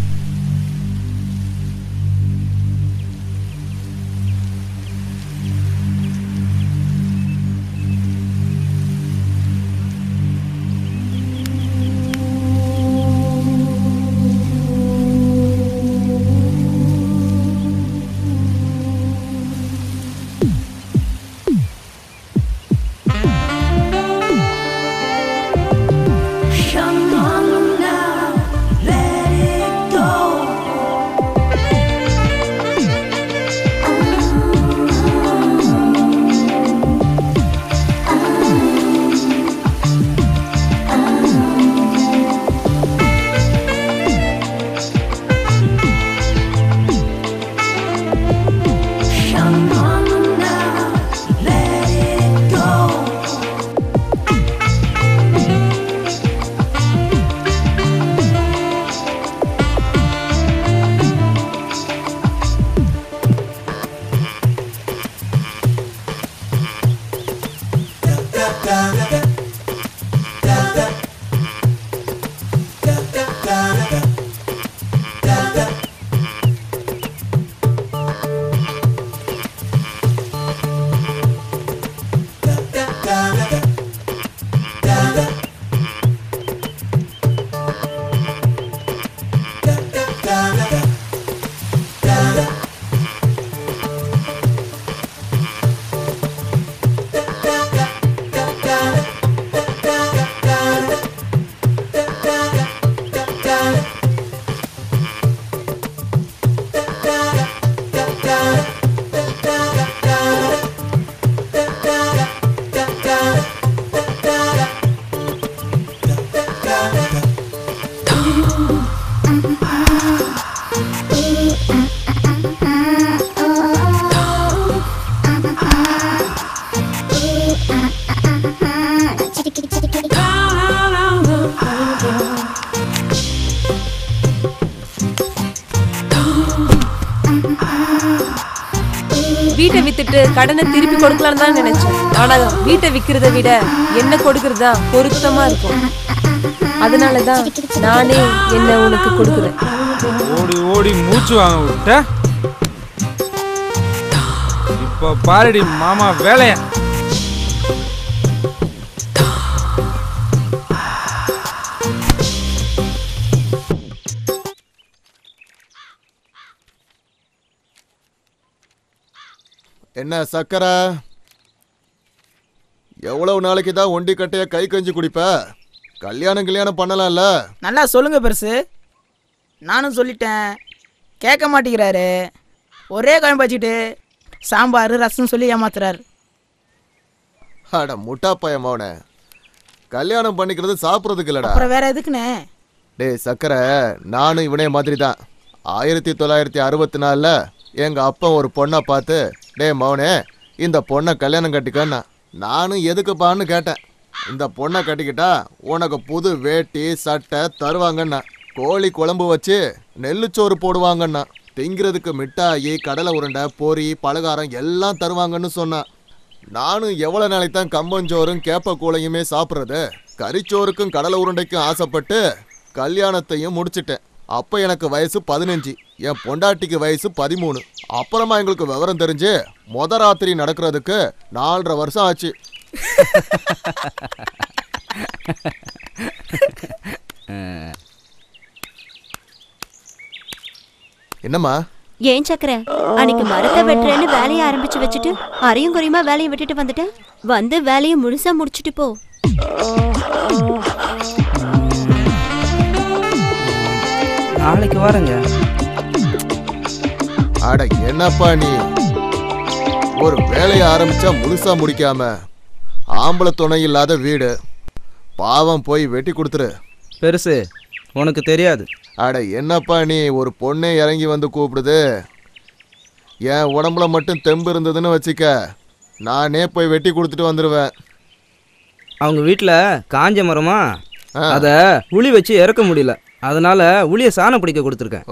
வீட்டை வித்துட்டு கடனை திருப்பி கொடுக்கலான்னு தான் நினைச்சேன். ஆனா வீட்டை விக்கிறத விட என்ன கொடுக்கறது தான் பொருத்தமா இருக்கும். அதனாலதான் நானே என்ன உனக்கு கொடுக்குறேன். ஓடி ஓடி மூச்சு வாங்க விட்ட. இப்ப பாருடி மாமா வேலைய. என்ன சக்கரை, எவ்வளவு நாளைக்கு தான் ஒண்டி கட்டைய கை கஞ்சி குடிப்ப? கல்யாணம் பண்ணலாம்ல? நல்லா சொல்லுங்க பெருசு. நானும் சொல்லிட்டேன், கேட்க மாட்டேங்கிறாரு. ஒரே குழம்பு வச்சுட்டு சாம்பார் ரசம் சொல்லி ஏமாத்துறாரு. அட முட்டா பையன், கல்யாணம் பண்ணிக்கிறது சாப்பிட்றதுக்கு இல்லடா. அப்புறம் வேற எதுக்குண்ணே? டேய் சக்கரை, நானும் இவனே மாதிரி தான். 1964 எங்கள் அப்பா ஒரு பொண்ணை பார்த்து, டே மவனே இந்த பொண்ணை கல்யாணம் கட்டிக்கன்னா. நானும் எதுக்குப்பான்னு கேட்டேன். இந்த பொண்ணை கட்டிக்கிட்டா உனக்கு புது வேட்டி சட்டை தருவாங்கண்ணா, கோழி குழம்பு வச்சு நெல்லுச்சோறு போடுவாங்கண்ணா, திங்கிறதுக்கு மிட்டாயி கடலை உருண்டை பொரி பலகாரம் எல்லாம் தருவாங்கன்னு சொன்னான். நானும் எவ்வளோ நாளைக்கு தான் கம்பஞ்சோறும் கேப்ப கூழையுமே சாப்பிட்றது? கறிச்சோறுக்கும் கடலை உருண்டைக்கும் ஆசைப்பட்டு கல்யாணத்தையும் முடிச்சிட்டேன். அப்போ எனக்கு வயசு 15, என் பொண்டாட்டிக்கு வயசு 13. அப்புறமா எங்களுக்கு விவரம் தெரிஞ்சு ராத்திரி நடக்கிறதுக்கு 4.5 வருஷம் ஆச்சு. என்னம்மா? ஏன் சக்கரை, அன்னைக்கு மரத்தை வெட்டுறேன்னு வேலையை ஆரம்பிச்சு வச்சுட்டு அரையும் குறையுமா வேலையை விட்டுட்டு வந்துட்டேன். வந்து வேலையை முழுசா முடிச்சுட்டு போ. நாளைக்கு வரேங்க. அட என்னப்பா நீ, ஒரு வேலையை ஆரம்பிச்சா முழுசா முடிக்காம, ஆம்பளை துணை இல்லாத வீடு, பாவம் போய் வெட்டி கொடுத்துரு. பெருசு உனக்கு தெரியாது. அட என்னப்பா நீ, ஒரு பொண்ணே இறங்கி வந்து கூப்பிடுது. என் உடம்புல மட்டும் தெம்பு இருந்ததுன்னு வச்சுக்க, நானே போய் வெட்டி கொடுத்துட்டு வந்துடுவேன். அவங்க வீட்டில் காஞ்ச மரமா, அதை உளி வச்சு இறக்க முடியல, அதனால உளியை சாணம் பிடிக்க கொடுத்துருக்கேன்.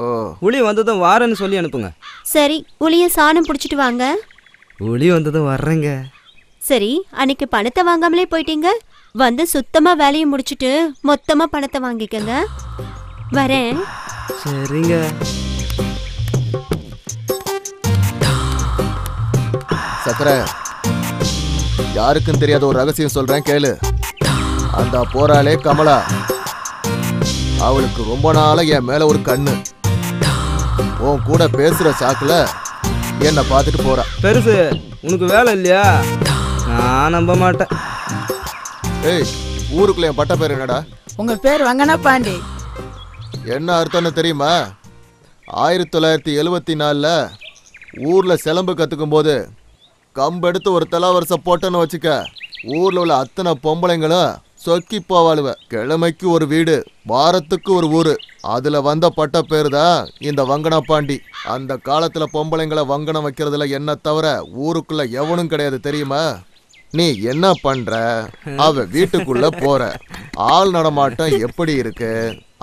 உளி வந்ததும் வாரேன்னு சொல்லி அனுப்புங்க. சரி, உளிய சாணம் பிடிச்சிட்டு வாங்க. உளி வந்ததும் வர்றேங்க. சரி, அன்னைக்கு பணத்தை வாங்காமலே போயிட்டீங்க. வந்து சுத்தமா வேலையை முடிச்சிட்டு மொத்தமா பணத்தை வாங்கிக்கங்க. வரேன். சரிங்க. சக்கரை, யாருக்கும் தெரியாத ஒரு ரகசியம் சொல்றேன் கேளு. அந்த போறாளே கமலா, அவளுக்கு ரொம்ப நாளா என் மேல ஒரு கண்ணு. உன் கூட பேசுற சாக்குல என்ன பார்த்துட்டு போறா. பெருசு உனக்கு வேலை இல்லையா? நான் நம்ப மாட்டேன். ஏய், ஊருக்குள்ள என் பட்ட பேர் என்னடா? உங்க பேர் வங்கனா பாண்டி. என்ன அர்த்தம்னு தெரியுமா? 1974 ஊர்ல சிலம்பு கத்துக்கும் போது கம்பெடுத்து ஒரு தலாவரிசை போட்டேன்னு வச்சுக்க, ஊர்ல உள்ள அத்தனை பொம்பளைங்களும் சொக்கி போவாளுவ. கிழமைக்கு ஒரு வீடு, வாரத்துக்கு ஒரு ஊரு. அதுல வந்த பட்ட பேரு தான் இந்த வங்கனா பாண்டி. அந்த காலத்துல பொம்பளைங்களை வங்கனம் வைக்கிறதுல என்ன தவிர ஊருக்குள்ள எவனும் கிடையாது தெரியுமா? நீ என்ன பண்ற? அவ வீட்டுக்குள்ள போற, ஆள் நடமாட்டம் எப்படி இருக்கு,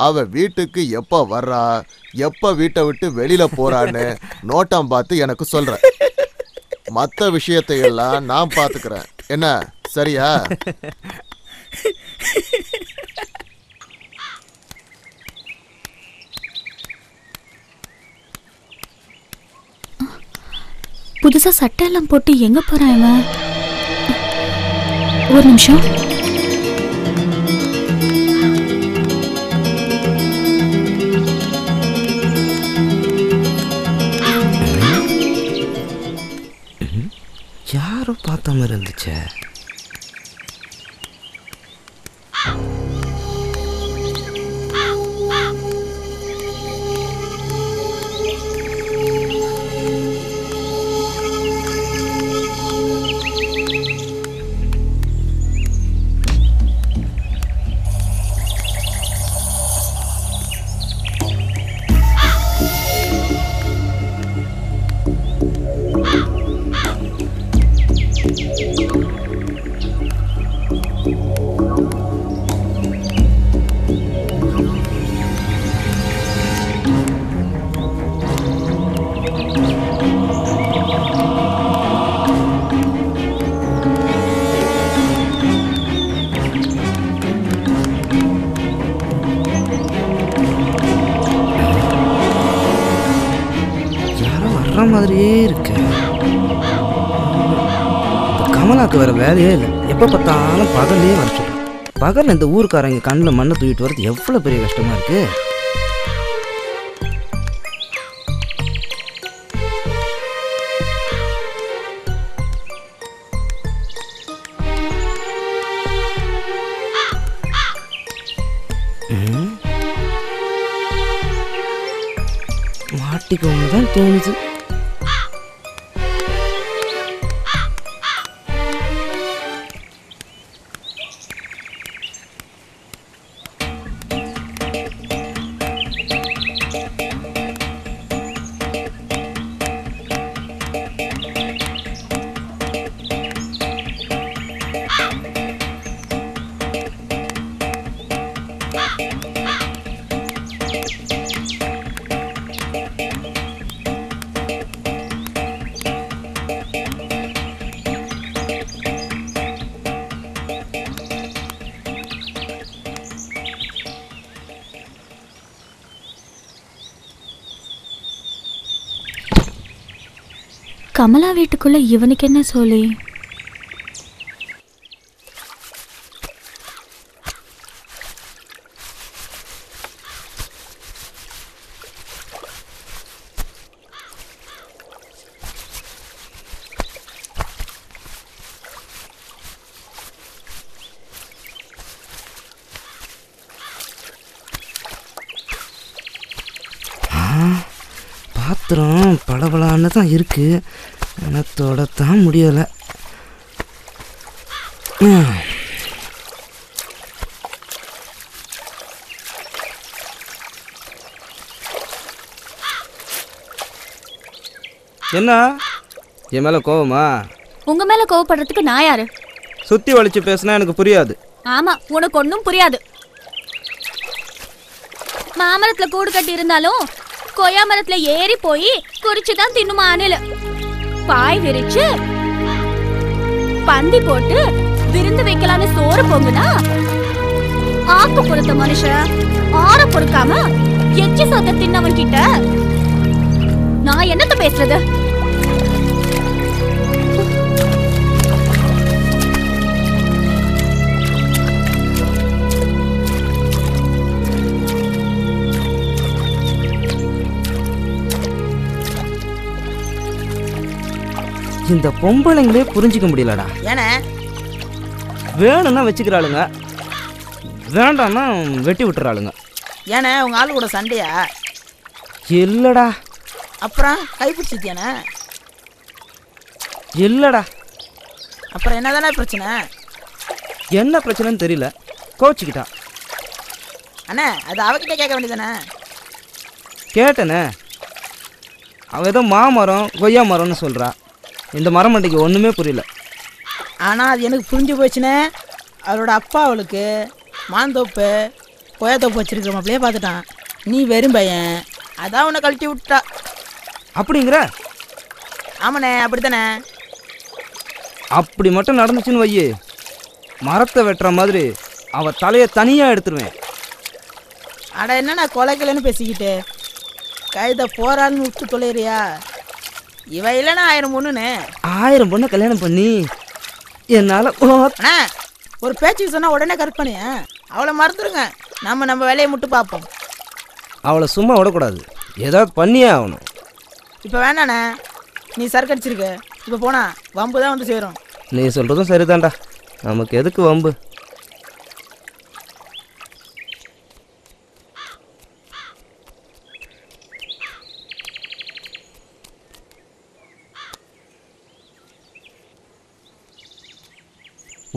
அவ வீட்டுக்கு எப்ப வர்றா, எப்ப வீட்டை விட்டு வெளியில போறான்னு நோட்டம் பார்த்து எனக்கு சொல்ற. மற்ற விஷயத்தை எல்லாம் நான் பாத்துக்கிறேன். என்ன சரியா? புதுசா சட்டை எல்லாம் போட்டு எங்க போறான் இவன்? ஒரு நிமிஷம். யாரோ பார்த்த மாதிரி இருந்துச்சு. மாதிரியே இருக்கு. கமலாக்கு வேற வேலையே இல்லை, எப்போ பார்த்தாலும் பகல்லே வர சொல்றேன். பகல் இந்த ஊருக்காரங்க கண்ணில் மண்ணை தூக்கிட்டு வர்றது எவ்வளோ பெரிய கஷ்டமா இருக்கு. மாற்றிக்கோங்க தான் தோணுது. கமலா வீட்டுக்குள்ள இவனுக்கு என்ன சொல்லி? பாத்திரம் பளபளான்னு தான் இருக்கு, ஆனால் தொடத்தான் முடியலை. என்ன என் மேலே கோவமா? உங்க மேல கோவப்படுறதுக்கு நான் யாரு? சுற்றி வலிச்சு பேசினா எனக்கு புரியாது. ஆமா, உனக்கு ஒன்றும் புரியாது. மாமரத்துல கூடு கட்டி இருந்தாலும் கொய்யா மரத்துல ஏறி போய் குறிச்சுதான் தின்னுமா அணில். பாய் விரிச்சு பந்தி போட்டு விருந்து வைக்கலான்னு சோறு பொங்குனா ஆக்கு பொறுத்த மனுஷன் ஆற பொறுக்காம எச்சி சொத்த தின்னவன் கிட்ட நான் என்னத்த பேசுறது? இந்த பொம்பளைங்களே புரிஞ்சிக்க முடியலடா. ஏன்னா வேணும்னா வச்சுக்கிறாளுங்க, வேண்டாம்னா வெட்டி விட்டுறாளுங்க. ஏன்னா உங்க ஆளு கூட சண்டையா? இல்லடா. அப்புறம் கைப்பிடிச்சித்தியானே? இல்லடா. அப்புறம் என்னதானே பிரச்சனை? என்ன பிரச்சனைன்னு தெரியல, கோச்சிக்கிட்டா. அண்ணா அது அவகிட்ட கேட்க வேண்டியதானே? கேட்டனே, அவ ஏதோ மாமரம் கொய்யா மரம்னு சொல்றா. இந்த மரம் மண்டைக்கு ஒன்றுமே புரியல. ஆனால் அது எனக்கு புரிஞ்சு போச்சுனே. அவரோட அப்பா அவளுக்கு மாந்தோப்பு கொய்யாத்தோப்பு வச்சிருக்கிற மாப்பிளையே பார்த்துட்டான். நீ வெறும் பையன், அதான் உன்னை கழட்டி விட்டா. அப்படிங்கிற? ஆமாண்ணே, அப்படித்தானே. அப்படி மட்டும் நடந்துச்சுன்னு வையே, மரத்தை வெட்டுற மாதிரி அவ தலையை தனியாக எடுத்துருவேன். அட என்னண்ணா கொலைக்கலன்னு பேசிக்கிட்டு கைதை போறான்னு விட்டு தொலைறியா? இவ இல்லைன்னா 1000 பொண்ணுன்னு 1000 பொண்ணை கல்யாணம் பண்ணி என்னால் ஒரு பேச்சுக்கு சொன்னா உடனே கற்பனைய அவளை மறந்துடுங்க. நம்ம வேலையை மட்டும் பார்ப்போம். அவளை சும்மா விடக்கூடாது, ஏதாவது பண்ணியே ஆகணும். இப்போ வேணாண்ணே, நீ சரக்கு அடிச்சிருக்க. இப்போ போனா வம்பு தான் வந்து சேரும். நீ சொல்கிறதும் சரிதான்டா, நமக்கு எதுக்கு வம்பு?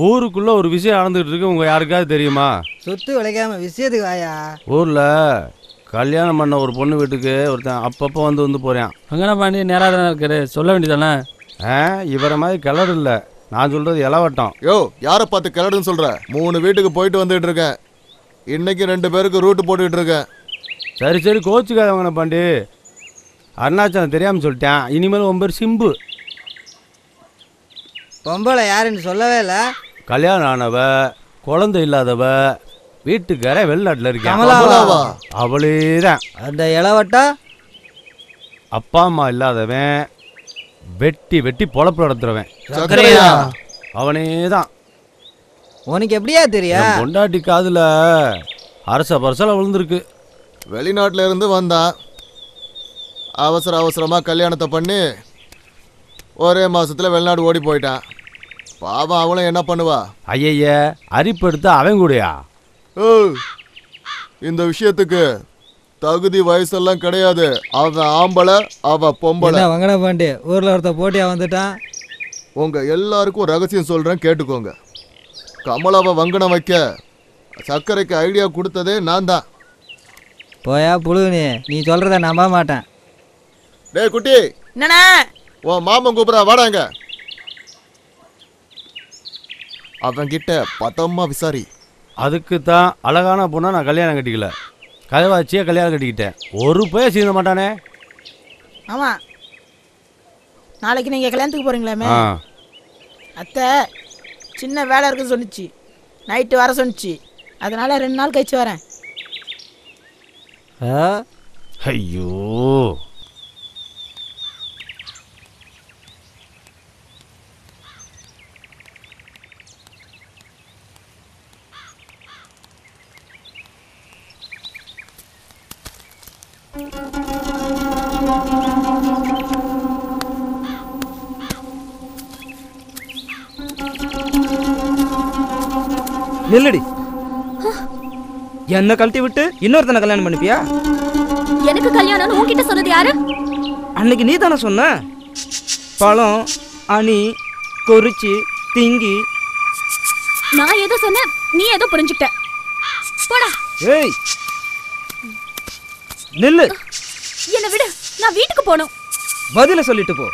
ஊருக்குள்ள ஒரு விஷயம் நடந்துகிட்டு இருக்கு, உங்க யாருக்காவது தெரியுமா? சொத்து விளைக்காம விஷயத்துக்கு வாயா. ஊர்ல கல்யாணம் பண்ண ஒரு பொண்ணு வீட்டுக்கு ஒருத்தன் அப்பப்போ வந்து போறேன். அங்கன பாண்டி நேராக தானே இருக்காரு, சொல்ல வேண்டியதானே? இவரை மாதிரி கிளறு இல்லை, நான் சொல்றது இளவட்டம். யோ, யாரை பார்த்து கிளடுன்னு சொல்ற? 3 வீட்டுக்கு போயிட்டு வந்துட்டு இருக்கேன். இன்னைக்கு 2 பேருக்கு ரூட்டு போட்டுக்கிட்டு இருக்கேன். சரி கோச்சுக்காதவங்கண்ண பாண்டி, அருணாச்சலம் தெரியாமல் சொல்லிட்டேன். இனிமேல் உன் பேர் சிம்பு. பொம்பளை யாருன்னு சொல்லவே இல்லை. கல்யாணம் ஆனவ, குழந்தை இல்லாதவ, வீட்டுக்கார வெளிநாட்டில் இருக்கேன். அவளே தான். அந்த இளவட்டா அப்பா அம்மா இல்லாதவன், வெட்டி பொழப்பு நடத்துறவன் அவனே தான். உனக்கு எப்படியா தெரியா? பொண்டாட்டி காதுல அரசல விழுந்திருக்கு. வெளிநாட்டில் இருந்து வந்தான். அவசரமாக கல்யாணத்தை பண்ணி ஒரே மாசத்துல வெளிநாடு ஓடி போயிட்டான். பாவம், அவளும் என்ன பண்ணுவா? ஐய அரிப்பு எடுத்து அவன் கூடயா? இந்த விஷயத்துக்கு தகுதி வயசெல்லாம் கிடையாது. அவன் ஆம்பளை, அவ பொம்பளை. வங்கட பாண்டி ஊர்ல ஒருத்த போட்டியா வந்துட்டான். உங்க எல்லாருக்கும் ரகசியம் சொல்றேன், கேட்டுக்கோங்க. கமலாவை வங்கனம் வைக்க சர்க்கரைக்கு ஐடியா கொடுத்ததே நான் தான். போயா புழுகுனி, நீ சொல்றத நம்ப மாட்டேன். டேய் குட்டி, என்னண்ணா உன் மாமன் கூப்பிடா, வாடாங்க. அவன்கிட்ட பதமா விசாரி. அதுக்கு தான் அழகான பொண்ணா நான் கல்யாணம் கட்டிக்கல, கதவாச்சியே கல்யாணம் கட்டிக்கிட்டேன். ஒரு பையன் சீந்த மாட்டானே. ஆமா, நாளைக்கு நீங்க கல்யாணத்துக்கு போறீங்களாமே. அத்தை சின்ன வேலை இருக்குன்னு சொன்னிச்சு, நைட்டு வர சொன்னிச்சு. அதனால 2 நாள் கழிச்சு வரேன். ஐயோ, நில்லடி. என்ன கழட்டி விட்டு இன்னொருத்தனை கல்யாணம் பண்ணிப்பியா? எனக்கு கல்யாணம் உன்கிட்ட சொன்னது யாரு? அன்னைக்கு நீ தானே சொன்ன. பழம், அணி, கொறிச்சி, திங்கி. நான் ஏதோ சொன்னேன், நீ ஏதோ புரிஞ்சுக்கிட்ட. போடா. ஏய் நில்லு. என்ன விடு, நான் வீட்டுக்கு போகணும். பதில சொல்லிட்டு போ.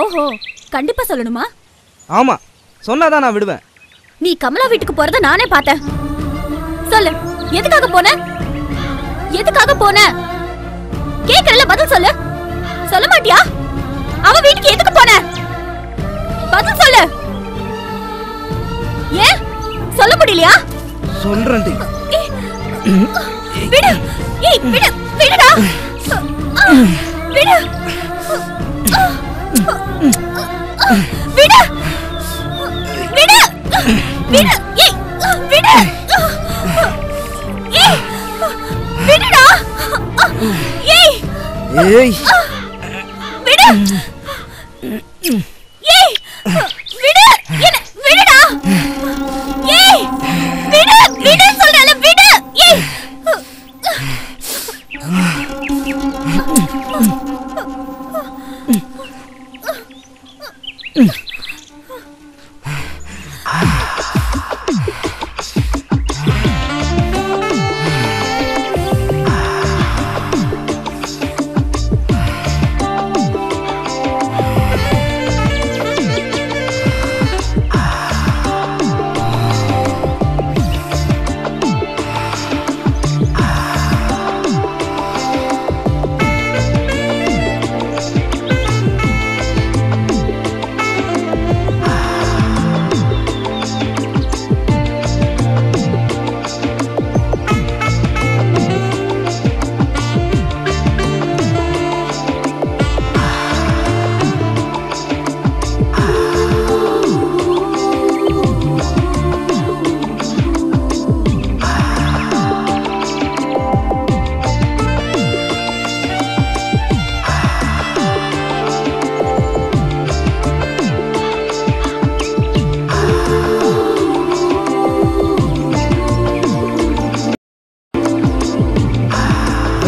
ஓஹோ, கண்டிப்பா சொல்லணுமா? ஆமா, சொன்னாதான் நான் விடுவேன். நீ கமலா வீட்டுக்கு போறத நானே பார்த்தேன். சொல்லு, எதுக்காக போன? எதுக்காக போன? கேக்குறல, பதில் சொல்லு. சொல்ல மாட்டியா? அவ வீட்டுக்கு எதுக்கு போன? பதில் சொல்லு. ஏன் சொல்ல முடியலையா? சொல்றேன்டி. விடு. ஏய் விடு, விடுடா. விடு. விடு. விடு. விடு. ஏய் விடு. ஏய் விடுடா. ஏய் ஏய் விடு. ஏய் விடு. என்ன விடுடா. ஏய் விடு. விடு சொல்றல, விடு. ஏய்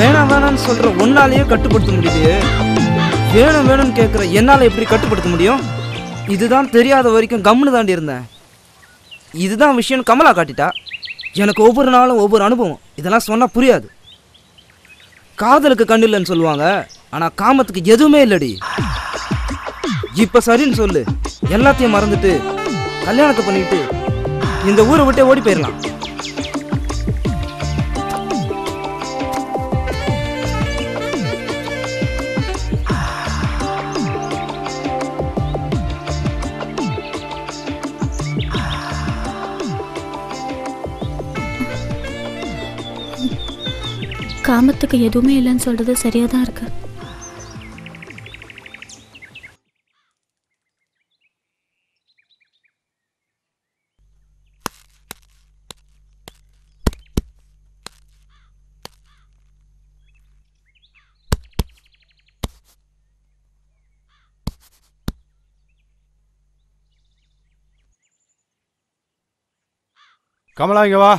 வேணாம் வேணாம்னு சொல்ற ஒன்னாலேயே கட்டுப்படுத்த முடியலையே. வேணும் வேணும்னு கேட்குற என்னால் எப்படி கட்டுப்படுத்த முடியும்? இதுதான் தெரியாத வரைக்கும் கம்முன்னு தாண்டி இருந்தேன். இதுதான் விஷயம் கமலா காட்டிட்டா. எனக்கு ஒவ்வொரு நாளும் ஒவ்வொரு அனுபவம். இதெல்லாம் சொன்னால் புரியாது. காதலுக்கு கண்ணு இல்லைன்னு சொல்லுவாங்க, ஆனால் காமத்துக்கு எதுவுமே இல்லடி. இப்போ சரின்னு சொல்லு, எல்லாத்தையும் மறந்துட்டு கல்யாணத்தை பண்ணிட்டு இந்த ஊரை விட்டே ஓடி போயிடலாம். காமத்துக்கு எதுவுமே இல்லைன்னு சொல்றது சரியா தான் இருக்கு. கமலா இங்க வா,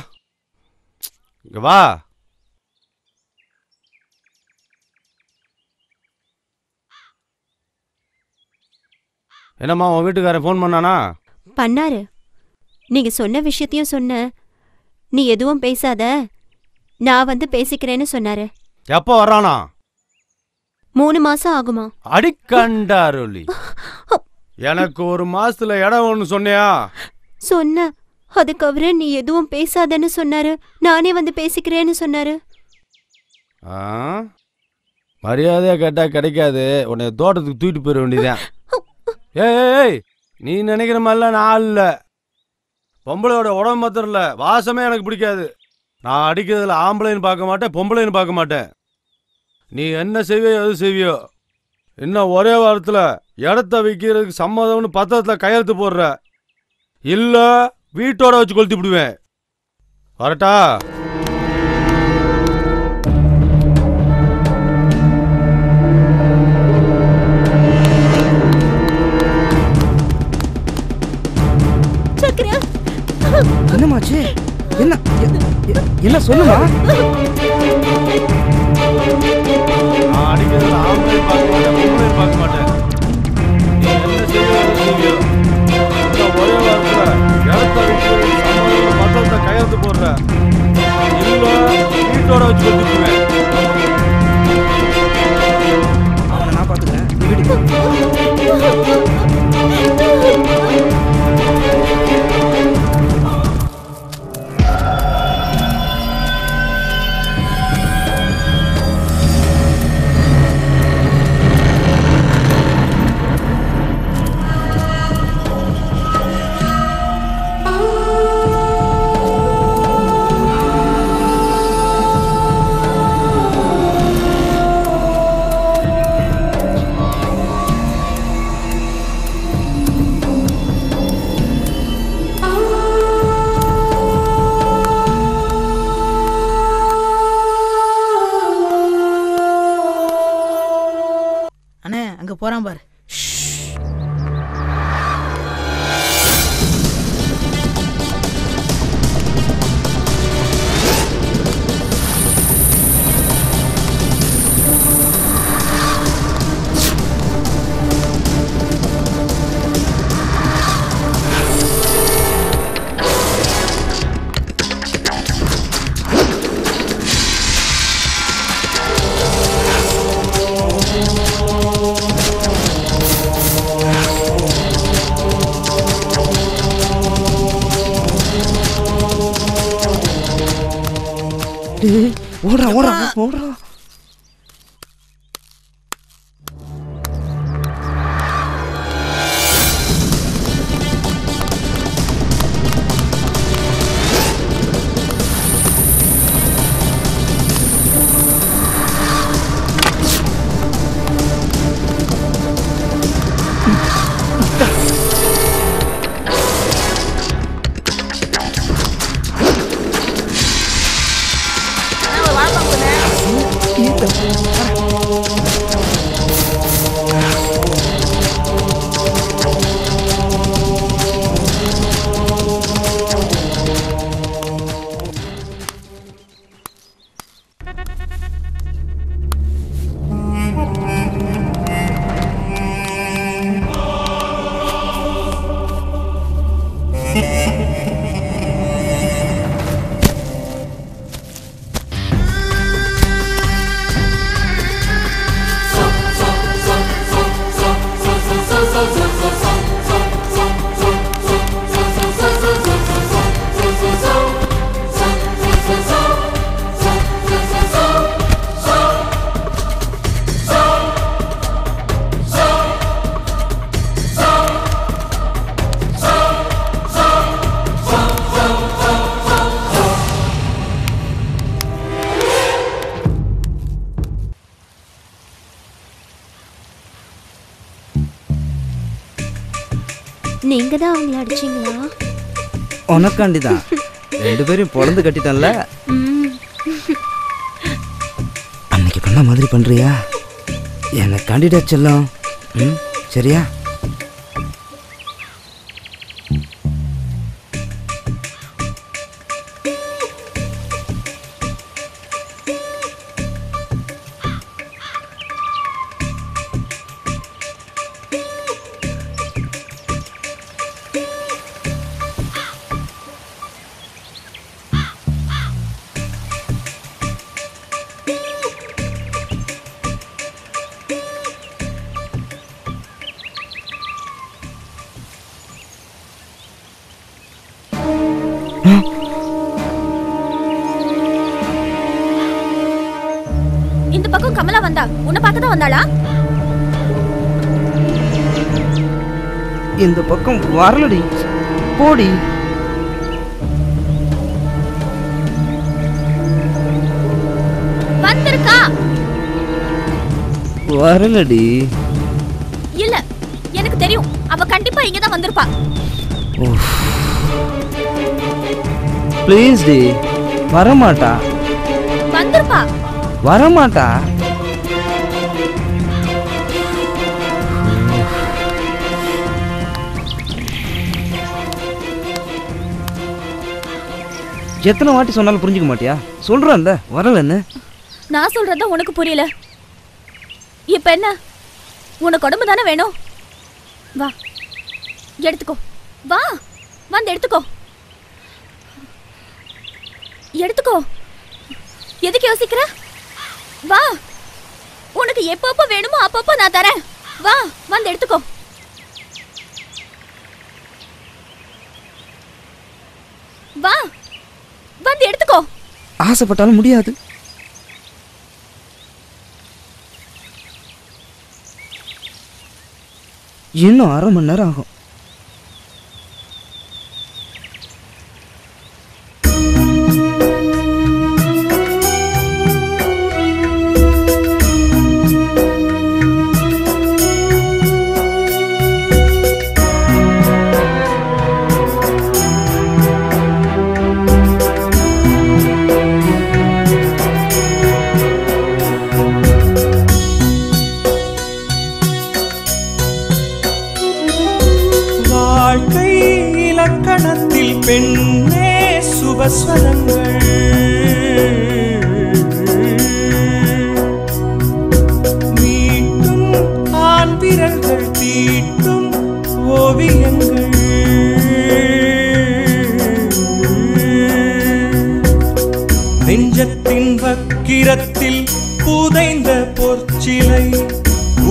இங்க வா. என்னம்மா உன் வீட்டுக்காரன் ஃபோன் பண்ணானா? பண்ணாரு. நீங்க சொன்ன விஷயத்தையும் சொன்ன. நீ எதுவும் பேசாத, நான் வந்து பேசிக்கிறேன்னு சொன்னாரு. எப்போ வர்றானா? 3 மாசம் ஆகுமா? அடிக்கண்டாரோலி, எனக்கு 1 மாசத்துல இடம் ஒன்று சொன்னியா? சொன்ன. அதுக்கு அவரு நீ எதுவும் பேசாதன்னு சொன்னாரு. நானே வந்து பேசிக்கிறேன்னு சொன்னாரு. மரியாதையா கேட்டா கிடைக்காது. உன்னை தோட்டத்துக்கு தூக்கிட்டு போயிட வேண்டியதான். ஏய், நீ நினைக்கிற மாதிரிலாம் நான் இல்லை. பொம்பளையோட உடம்பு மாத்திரம் இல்லை, வாசமே எனக்கு பிடிக்காது. நான் அடிக்கிறதுல ஆம்பளைன்னு பார்க்க மாட்டேன், பொம்பளைன்னு பார்க்க மாட்டேன். நீ என்ன செய்வியோ எது செய்வியோ, இன்னும் ஒரே வாரத்தில் இடத்த விற்கிறதுக்கு சம்மதம்னு பத்திரத்தில் கையெழுத்து போடுற, இல்லை வீட்டோட வச்சு கொளுத்தி விடுவேன். வரட்டா? என்னமாச்சு? என்ன சொல்லுமா? நான் அடிக்கிறதுல ஆம்பளை பார்க்க மாட்டேன், பொம்பளை பார்க்க மாட்டேன். நீ என்ன செய்வியோ ஒரே வாரத்தில் இடத்த விற்கிறது சம்மதம் பத்திரத்தை கையெழுத்து போடுற, இல்லை வீட்டோட வச்சு கொளுத்திடுவேன். அவனை நான் பார்த்துக்கிறேன். வீட்டுக்கு போறான் பாரு. ஓடுறா ஓடுறா ஓடுறா. நீங்க தான் அவங்கள அடிச்சீங்களா? உனக்காண்டிதான். 2 பேரும் பொழந்து கட்டிட்டேன்ல. அன்னைக்கு பண்ண மாதிரி பண்றியா? எனக்கு காண்டிடா செல்லம். சரியா? இந்த பக்கம் கமலா வந்தா உன்னை பார்க்க தான் வந்தாளா? இந்த பக்கம் வரலடி, போடி. வந்திருக்கா? வரலடி. இல்ல, எனக்கு தெரியும். அவ கண்டிப்பா இங்க தான் வந்திருப்பா. ப்ளீஸ் டி, வரமாட்டா. வந்திருப்பா. வரமாட்டா. எத்தனை வாட்டி சொன்னாலும் புரிஞ்சுக்க மாட்டியா? சொல்றேன்ல வரலன்னு. நான் சொல்றதா உனக்கு புரியல. இப்ப என்ன, உனக்கு உடம்பு தானே வேணும்? வா எடுத்துக்கோ, வா வந்து எடுத்துக்கோ. எடுத்துக்கோ. எதுக்கு யோசிக்கிற? வா, உனக்கு எப்பப்போ வேணுமோ அப்பப்போ நான் தரேன். வா வந்து எடுத்துக்கோ. வா வந்து எடுத்துக்கோ. ஆசைப்பட்டாலும் முடியாது. இன்னும் 1/2 மணி நேரம் ஆகும். பெண்ணே சுபஸ்வரங்கள் மீட்டும் ஆண் விரல்கள் தீட்டும் ஓவியங்கள் நெஞ்சத்தின் வக்கிரத்தில் புதைந்த பொற்சிலை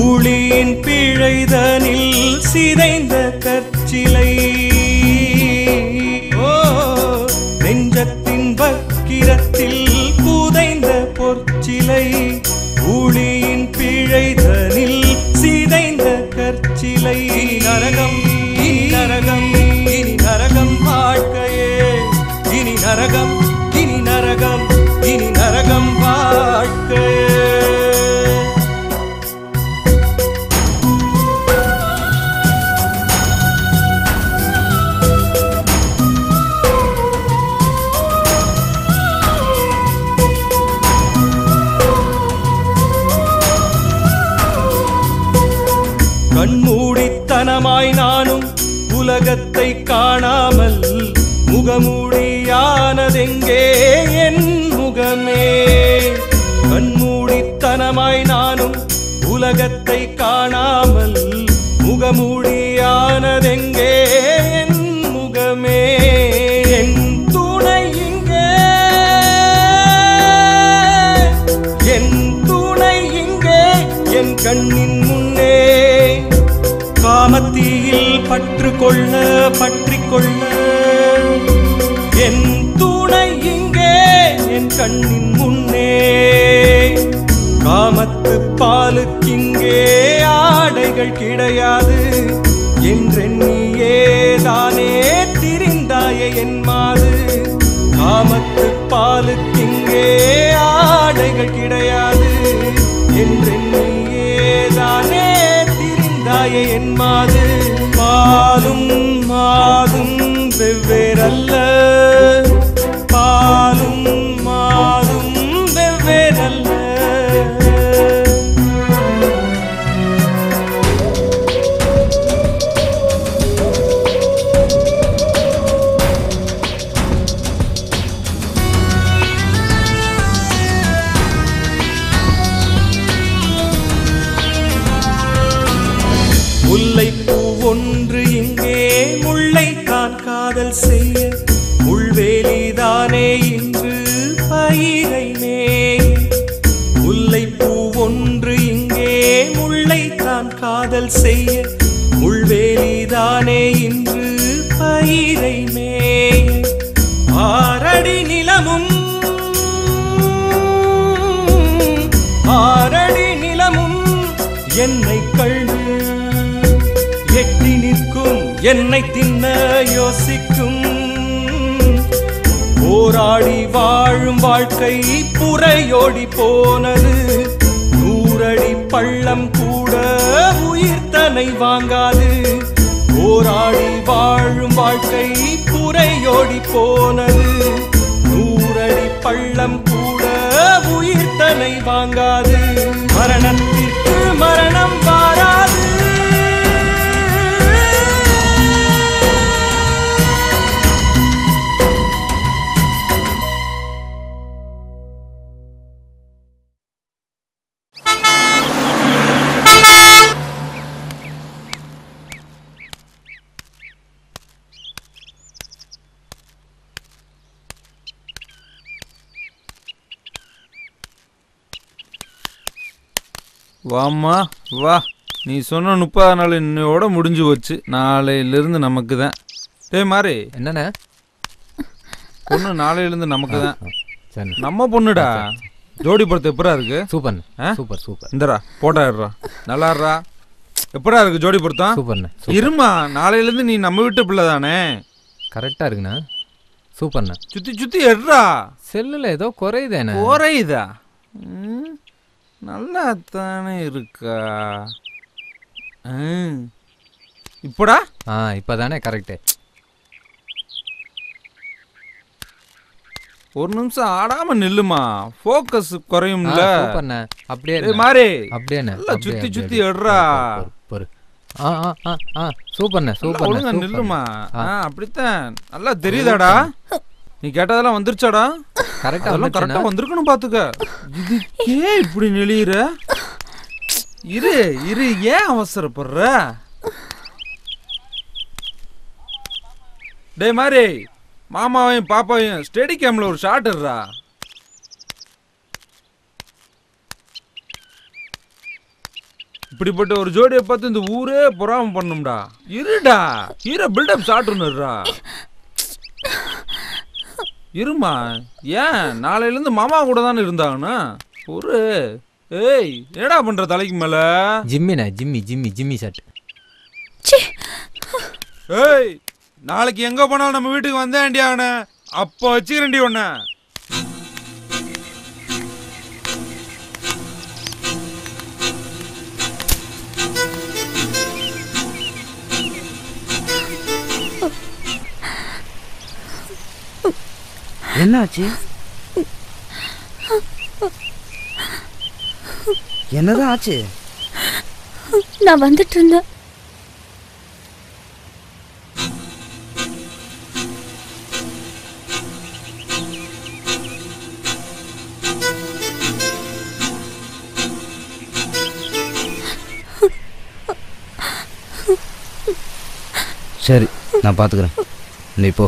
ஊழியின் பிழைதனில் சிதைந்த கற்சிலை நெஞ்சத்தின் வக்கிரத்தில் புதைந்த பொற்சிலை ஊழியின் பிழைதனில் சிதைந்த கற்சிலை நரகம் இனி நரகம் இனி நரகம் வாழ்க்கையே இனி நரகம் இனி நரகம் இனி நரகம் வாழ்க்கையே கண்மூடித்தனமாய் நானும் உலகத்தை காணாமல் முகமூடியானதெங்கே என் முகமே கண்மூடித்தனமாய் நானும் உலகத்தை காணாமல் முகமூடியானதெங்கே என் முகமே என் துணை இங்கே என் துணை இங்கே என் கண்ணின் முன்னே காமத்தீயில் பற்றுக்கொள்ள பற்றிக்கொள்ள என் துணை இங்கே என் கண்ணின் முன்னே காமத்து பாலுக்கிங்கே ஆடைகள் கிடையாது என்றெண்ணியே தானே திரிந்தாயே என் மாது காமத்து பாலுக்கிங்கே ஆடைகள் கிடையாது என்றெண்ணியே தானே திரிந்தாயே என் மாது பாலும் மாதும் வெவ்வேறல்ல பாலும் மாதும் வெவ்வேறல்ல முல்லைப்பூ ஒன்று இங்கே முல்லைத்தான் காதல் செய்ய முள்வேலிதானே இன்று பயிரை மேய் முல்லைப்பூ ஒன்று இங்கே முல்லைத்தான் காதல் செய்ய முள்வேலிதானே இன்று பயிரை மேய் என்னை தின்ன யோசிக்கும். போராடி வாழும் வாழ்க்கை புறையோடி போனது. 100 அடி பள்ளம் கூட உயிர் தன்னை வாங்காது. போராடி வாழும் வாழ்க்கை புறையோடி போனது. 100 அடி பள்ளம் கூட உயிர் தன்னை வாங்காது. மரணத்திற்கு மரணம் வாராது. வாம்மா வா. நீ சொன்ன 30 நாள் இன்னையோட முடிஞ்சு போச்சு. நாளையிலிருந்து நமக்கு தான். டேய் மாறி, என்னண்ணே? பொண்ணு நாளையிலிருந்து நமக்கு தான். சரி, நம்ம பொண்ணுடா. ஜோடி படத்து எப்படா இருக்கு? Super super super. இந்தரா போட்டா இருறா. நல்லா இருறா. எப்படா இருக்கு ஜோடி பொருத்தம்? சூப்பர்ண்ணே. இருமா, நாளையிலேருந்து நீ நம்ம வீட்டு பிள்ளை தானே. கரெக்டாக இருக்குண்ணா. சூப்பர்ண்ணா. சுற்றி சுற்றி எடுறா. செல்லில் ஏதோ குறையுதேண்ணே. குறையுதா? நல்லா தானே இருக்கா? இப்படா? இப்போதானே கரெக்டு. ஒரு நிமிஷம் ஆடாம நில்லுமா. ஃபோக்கஸ் குறையும்ல. சூப்பர்ண்ணே. அப்படியே மாறி அப்படியேண்ணே. நல்லா சுற்றி சுற்றி எடுறா. சூப்பர்ண்ணே சூப்பர். ஒழுங்கா நில்லுமா. அப்படித்தான். நல்லா தெரியுதாடா? நீ கேட்டதெல்லாம் வந்துருச்சாடா? கரெக்டா வந்திருக்கணும் பாத்துக்க. இதுக்கே இப்படி நெளியுற? இரு இரு, ஏன் அவசரப்படுற? டேய் மாதிரி மாமாவையும் பாப்பாவையும் ஸ்டெடி கேம்ல ஒரு ஷாட் இருடா. இப்படிப்பட்ட ஒரு ஜோடியை பார்த்து இந்த ஊரே பொறாம பண்ணும்டா. இருடா, ஹீரோ பில்டப் ஷாட் ஒன்னுடுறா. இருமா. ஏன் நாளையிலேருந்து மாமா கூட தானே இருந்தாங்கண்ணா. ஒரு ஏய் என்னடா பண்ற தலைக்கு மேல? ஜிம்மிண்ணா. Jimmy shot. ஏய் நாளைக்கு எங்க போனாலும் நம்ம வீட்டுக்கு வந்தேன்டி அவனை. அப்போ வச்சுக்கிறேன்டி ஒன்ன. என்னாச்சு? என்னதான் ஆச்சு? நான் வந்துட்டு இருந்தேன். சரி, நான் பாத்துக்கிறேன். நீ போ.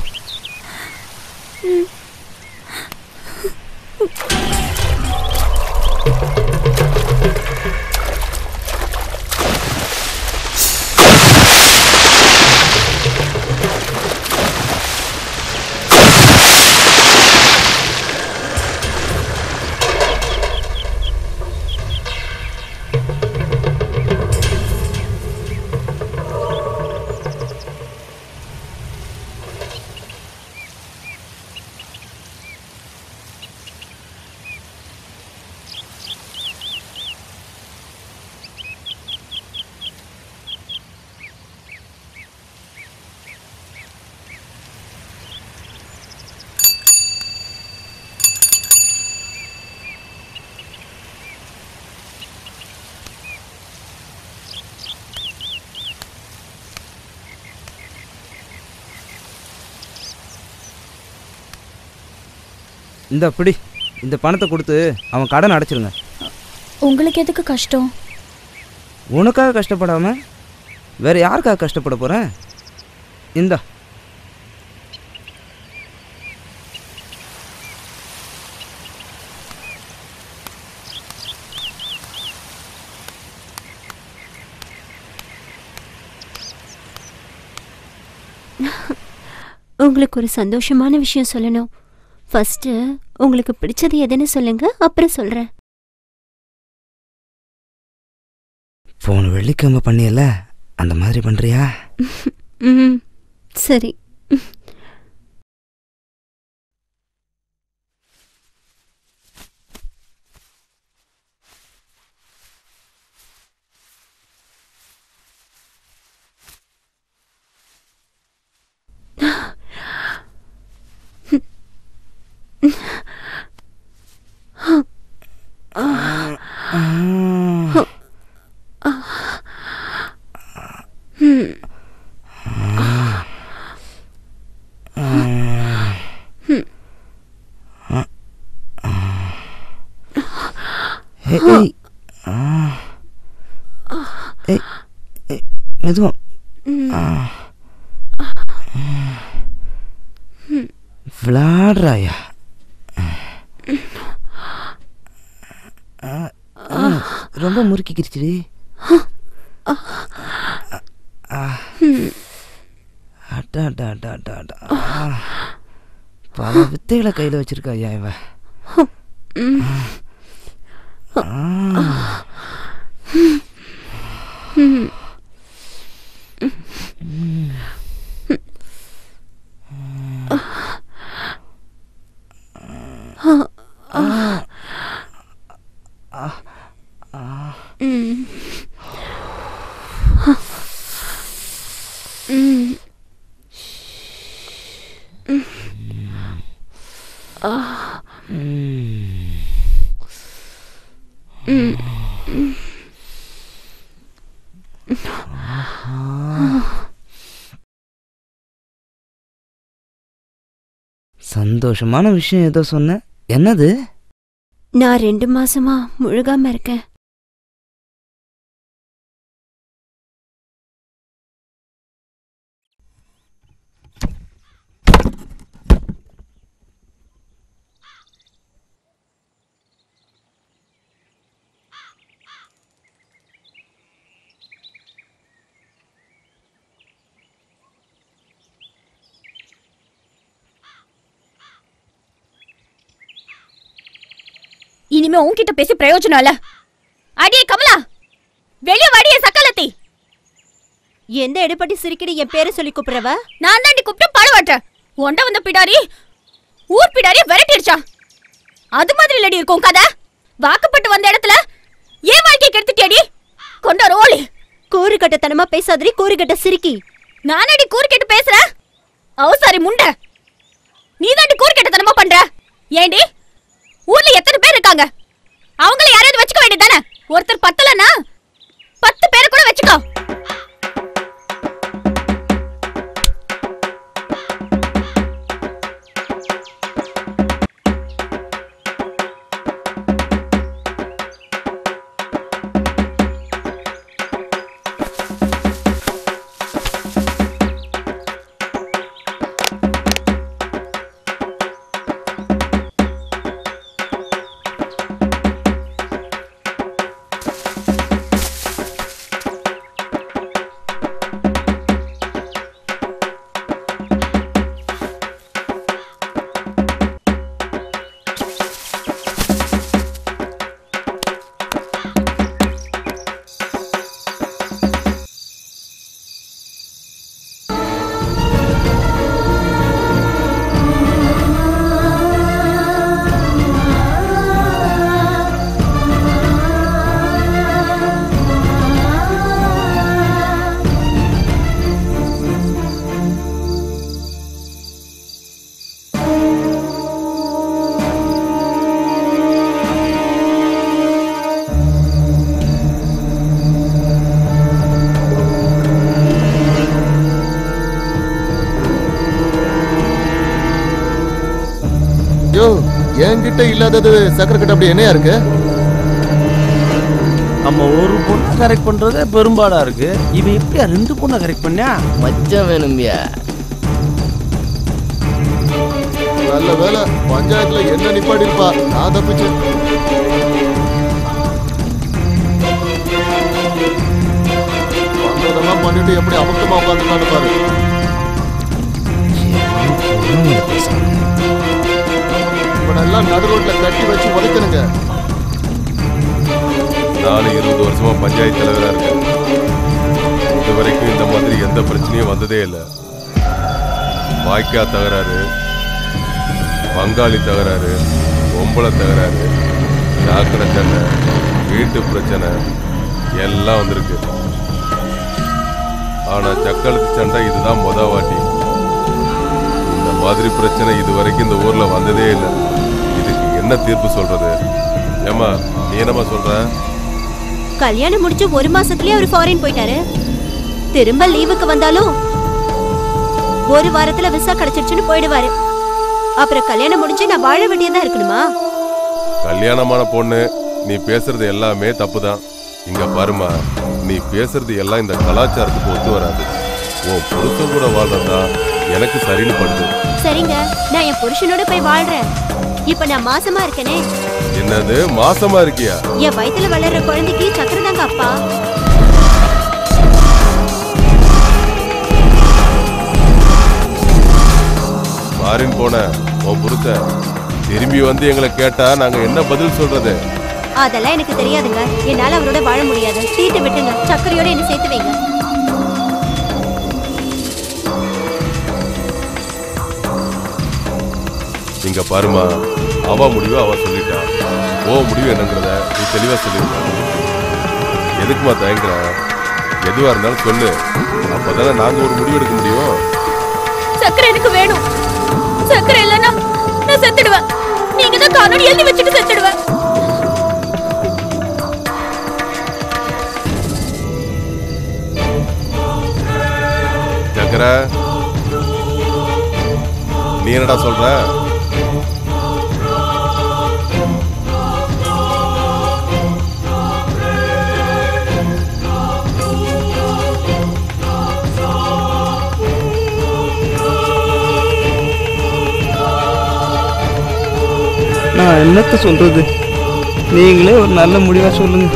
இந்த பிடி, இந்த பணத்தை கொடுத்து அவன் கடன் அடைச்சிருங்க. உங்களுக்கு எதுக்கு கஷ்டம்? உனக்காக கஷ்டப்படாம வேற யாருக்காக கஷ்டப்பட போறேன்? இந்தா. உங்களுக்கு ஒரு சந்தோஷமான விஷயம் சொல்லணும். ஃபர்ஸ்ட் உங்களுக்கு பிடிச்சது எதுன்னு சொல்லுங்க, அப்புறம் சொல்றேன். போன வெள்ளிக்கிழமை பண்ணியல, அந்த மாதிரி பண்றியா? ம் சரி. மெதுவா விளாடுறாயா? ரொம்ப முறுக்கிக்கிடுச்சுடி. பல வித்தைகளை கையில் வச்சிருக்காயா இவ. சந்தோஷமான விஷயம் ஏதோ சொன்ன, என்னது? நான் 2 மாசமா முழுகாம இருக்கேன். இனிமே உன்கிட்ட பேசி பிரயோஜனம் இல்ல. அடியே கமலா, வெளிய வாடியே சக்கலத்தி. எந்த எடுபடி சிரிக்கடி என் பேரை சொல்லி கூப்பிடுறவ? நான் தாண்டி கூப்பிட்டு பாடுவாட்ட. ஒண்ட வந்த பிடாரி ஊர் பிடாரியை விரட்டிடுச்சா? அது மாதிரி இல்லடி இருக்கும் கதை. வாக்குப்பட்டு வந்த இடத்துல ஏன் வாழ்க்கை கெடுத்துட்டியடி? கொண்ட ரோலி. கூறு கட்டத்தனமா பேசாதடி, கூறு கட்ட சிரிக்கி. நானடி கூறு கெட்டு பேசுறேன்? அவசாரி முண்டை, நீ தாண்டி கூறு கட்டத்தனமா பண்ற. ஏண்டி ஊர்ல எத்தனை பேர் இருக்காங்க? அவங்கள யாராவது வச்சுக்க வேண்டியதானே? ஒருத்தர் பத்தலன்னா 10 பேரை கூட வச்சுக்கோ. என்கிட்ட இல்லாதது சக்கரை கட்ட அப்படி என்னையா இருக்கு? நம்ம ஒரு பொண்ணை கரெக்ட் பண்றதே பெரும்பாடா இருக்கு. இவன் எப்படியா 2 பொண்ணை கரெக்ட் பண்ணியா? மச்சம் வேணும்யா. நல்ல வேலை பஞ்சாயத்துல என்ன நிப்பாடி இருப்பா, நான் தப்பிச்சேன். பண்றதெல்லாம் பண்ணிட்டு எப்படி அமுக்கமா உட்காந்துக்கான்னு பாரு. இவனெல்லாம் நடு ரோட்ல கட்டி வச்சு உதைக்கணுங்க. 20 வருஷமா பஞ்சாயத்து தலைவரா இருக்கு. இது வரைக்கும் இந்த மாதிரி எந்த பிரச்சனையும் வந்ததே இல்லை. வாய்க்கா தகராறு, பங்காளி தகராறு, பொம்பளை தகராறு, சாக்கடை சண்டை, வீட்டு பிரச்சனை எல்லாம் வந்திருக்கு. ஆனா சக்களத்து சண்டை இதுதான் வாட்டி. இந்த மாதிரி பிரச்சனை இது வரைக்கும் இந்த ஊர்ல வந்ததே இல்லை. இதுக்கு என்ன தீர்ப்பு சொல்றது? ஏமா நீ என்னமா சொல்ற? கல்யாணம் முடிச்சு 1 மாசத்துலயே அவர் ஃபாரின் போயிட்டாரு. திரும்ப லீவுக்கு வந்தாலும் 1 வாரத்துல விசா கிடைச்சிருச்சுன்னு போயிடுவாரு. அப்புறம் கல்யாணம் முடிஞ்சு நான் வாழ வேண்டியதா இருக்கணுமா? கல்யாணமான பொண்ணு, நீ பேசுறது எல்லாமே தப்புதான். இங்க பாருமா, நீ பேசுறது எல்லாம் இந்த கலாச்சாரத்துக்கு ஒத்து வராது. உன் புருஷன் கூட வாழ்றதா எனக்கு சரின்னு படுது. சரிங்க, நான் என் புருஷனோட போய் வாழ்றேன். இப்ப நான் மாசமா இருக்கனே. என்னது மாசமா இருக்கியா? என் வயித்துல வளர்ற குழந்தைக்கு சக்கரை தாங்க அப்பா. ஃபாரின் போன உன் புருஷன் திரும்பி வந்து எங்களை கேட்டா நாங்க என்ன பதில் சொல்றது? அதெல்லாம் எனக்கு தெரியாதுங்க. என்னால அவரோட வாழ முடியாது. சீட்டு விட்டுங்க, சக்கரையோட என்ன சேர்த்து வைங்க. இங்க பாருமா, அவ முடிவு அவ சொல்லிட்டா. ஓ முடிவு என்னங்கிறத நீ தெளிவா சொல்லிருக்க. எதுக்குமா தயங்குற? எதுவா இருந்தாலும் சொல்லு, அப்பதானே நாங்க ஒரு முடிவு எடுக்க முடியும். சக்கரை எனக்கு வேணும். சக்கரை இல்லைன்னா நான் செத்துடுவேன். நீங்க தான் காரணம் எழுதி வச்சுட்டு செத்துடுவேன். சக்கரை, நீ என்னடா சொல்ற? நான் என்னத்த சொல்றது? நீங்களே ஒரு நல்ல முடிவா சொல்லுங்க.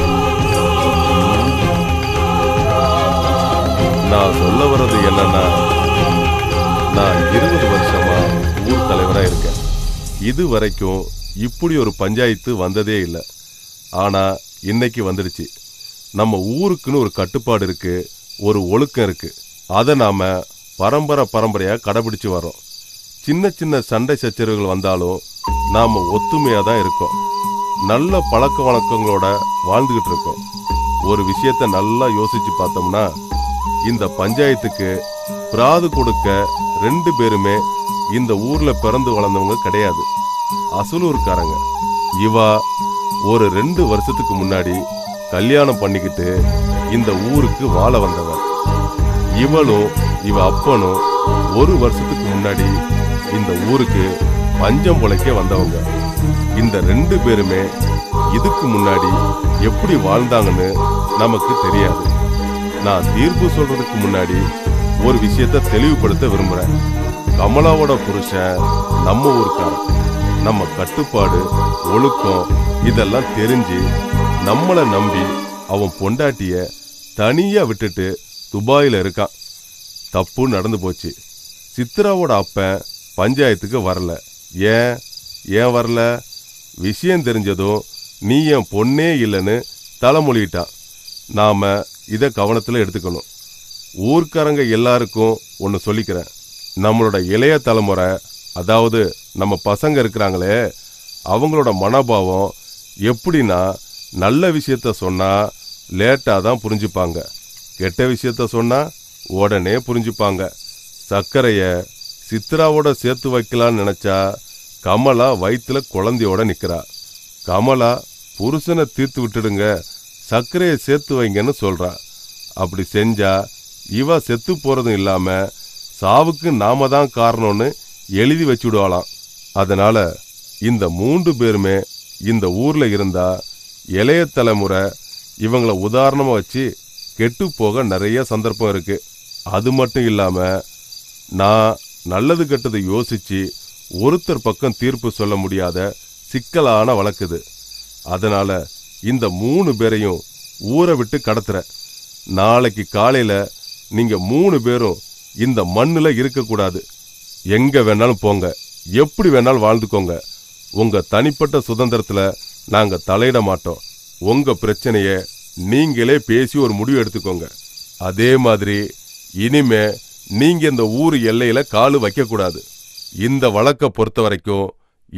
நான் சொல்ல வர்றது என்னன்னா, நான் 20 வருஷமா ஊர் தலைவரா இருக்கேன். இது வரைக்கும் இப்படி ஒரு பஞ்சாயத்து வந்ததே இல்லை. ஆனா இன்னைக்கு வந்துடுச்சு. நம்ம ஊருக்குன்னு ஒரு கட்டுப்பாடு இருக்கு, ஒரு ஒழுக்கம் இருக்கு. அதை நாம பரம்பரையா கடைபிடிச்சு வரோம். சின்ன சின்ன சண்டை சச்சரவுகள் வந்தாலும் நாம ஒத்துமையா தான் இருக்கோம். நல்ல பழக்க வழக்கங்களோட வாழ்ந்துகிட்டு இருக்கோம். ஒரு விஷயத்த நல்லா யோசிச்சு பார்த்தோம்னா, இந்த பஞ்சாயத்துக்கு பிராது கொடுக்க 2 பேருமே இந்த ஊர்ல பிறந்து வளர்ந்தவங்க கிடையாது, அசலூர்காரங்க. இவா ஒரு 2 வருஷத்துக்கு முன்னாடி கல்யாணம் பண்ணிக்கிட்டு இந்த ஊருக்கு வாழ வந்தவன். இவளும் இவ அப்பனும் 1 வருஷத்துக்கு முன்னாடி இந்த ஊருக்கு பஞ்சம் பொழைக்க வந்தவங்க. இந்த 2 பேருமே இதுக்கு முன்னாடி எப்படி வாழ்ந்தாங்கன்னு நமக்கு தெரியாது. நான் தீர்ப்பு சொல்றதுக்கு முன்னாடி ஒரு விஷயத்த தெளிவுபடுத்த விரும்புறேன். கமலாவோட புருஷன் நம்ம ஊருக்காரன். நம்ம கட்டுப்பாடு, ஒழுக்கம் இதெல்லாம் தெரிஞ்சு நம்மளை நம்பி அவன் பொண்டாட்டிய தனியா விட்டுட்டு துபாயில இருக்கான். தப்பு நடந்து போச்சு. சித்ராவோட அப்பன் பஞ்சாயத்துக்கு வரல. ஏன் வரல? விஷயம் தெரிஞ்சதும் நீ என் பொண்ணே இல்லைன்னு தலைமொழிட்டான். நாம இதை கவனத்தில் எடுத்துக்கணும். ஊர்க்காரங்க எல்லாருக்கும் ஒன்று சொல்லிக்கிறேன். நம்மளோட இளைய தலைமுறை, அதாவது நம்ம பசங்க இருக்கிறாங்களே, அவங்களோட மனோபாவம் எப்படின்னா, நல்ல விஷயத்த சொன்னா லேட்டாக தான் புரிஞ்சுப்பாங்க, கெட்ட விஷயத்த சொன்னா உடனே புரிஞ்சுப்பாங்க. சர்க்கரைய சித்ராவோட சேர்த்து வைக்கலான்னு நினைச்சா கமலா வயிற்றுல குழந்தையோட நிற்கிறா. கமலா புருஷனை தீர்த்து விட்டுடுங்க, சர்க்கரையை சேர்த்து வைங்கன்னு சொல்றா. அப்படி செஞ்சா இவ செத்து போறதும் இல்லாம சாவுக்கு நாம தான் காரணம்னு எழுதி வச்சுடுவாளாம். அதனால இந்த 3 பேருமே இந்த ஊர்ல இருந்தா இளைய தலைமுறை இவங்கள உதாரணமா வச்சு கெட்டு போக நிறைய சந்தர்ப்பம் இருக்கு. அது மட்டும் இல்லாம நான் நல்லது கெட்டதை யோசிச்சு ஒருத்தர் பக்கம் தீர்ப்பு சொல்ல முடியாத சிக்கலான வழக்குது. அதனால இந்த 3 பேரையும் ஊரை விட்டு கடத்துற. நாளைக்கு காலையில நீங்க 3 பேரும் இந்த மண்ணுல இருக்கக்கூடாது. எங்க வேணாலும் போங்க, எப்படி வேணாலும் வாழ்ந்துக்கோங்க. உங்க தனிப்பட்ட சுதந்திரத்துல நாங்க தலையிட மாட்டோம். உங்க பிரச்சனைய நீங்களே பேசி ஒரு முடிவு எடுத்துக்கோங்க. அதே மாதிரி இனிமே நீங்க இந்த ஊர் எல்லையில காலு வைக்க கூடாது. இந்த வழக்கை பொறுத்த வரைக்கும்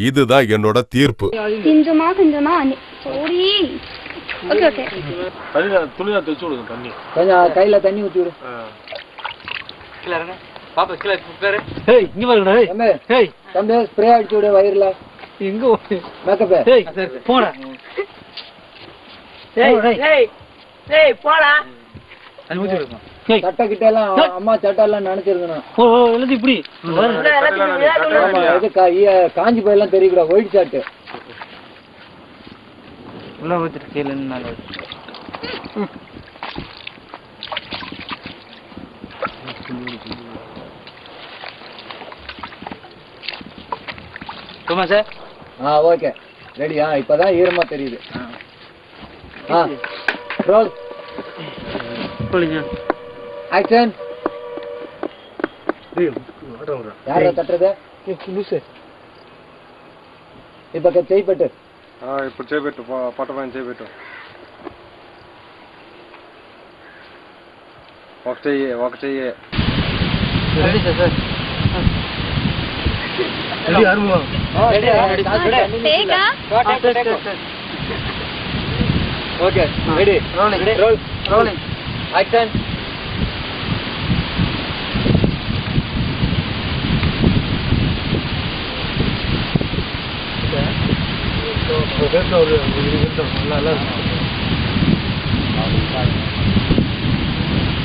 இதுதான் என்னோட தீர்ப்பு. கொஞ்சமா சாரி. Okay okay. துணியா தச்சு விடுங்க தண்ணி. கொஞ்சம் கையில தண்ணி ஊத்தி விடு. கீழ இறங்க. பாப்பா கீழ உட்காரு. ஏய் இங்க வாங்கடா. ஏய் தம்பி ஸ்ப்ரே அடிச்சு விடு வயிறுல. எங்க மேக்கப். ஏய் போடா. ஏய் போடா. அது ஊத்தி விடுங்க. சட்டை கிட்ட எல்லாம் அம்மா சட்டை எல்லாம் நினைச்சிருக்கணும். எழுதி இப்படி காஞ்சி போயெல்லாம் தெரியக்கூடாது. ஒயிட் ஷர்ட் உள்ள ஊத்திட்டு கீழே மேல சார். ஓகே ரெடியா? இப்பதான் ஈரமா தெரியுது. Role action. யார தட்டுறது? இப்ப செய்யப்பட்டு ఇప్పుడు చేయబెట్టు పట్టమని చేయబెట్టు. ఒక చెయ్యి రెడీ సార్. రెడీ ఆర్మో ఓకే రెడీ. Rolling action.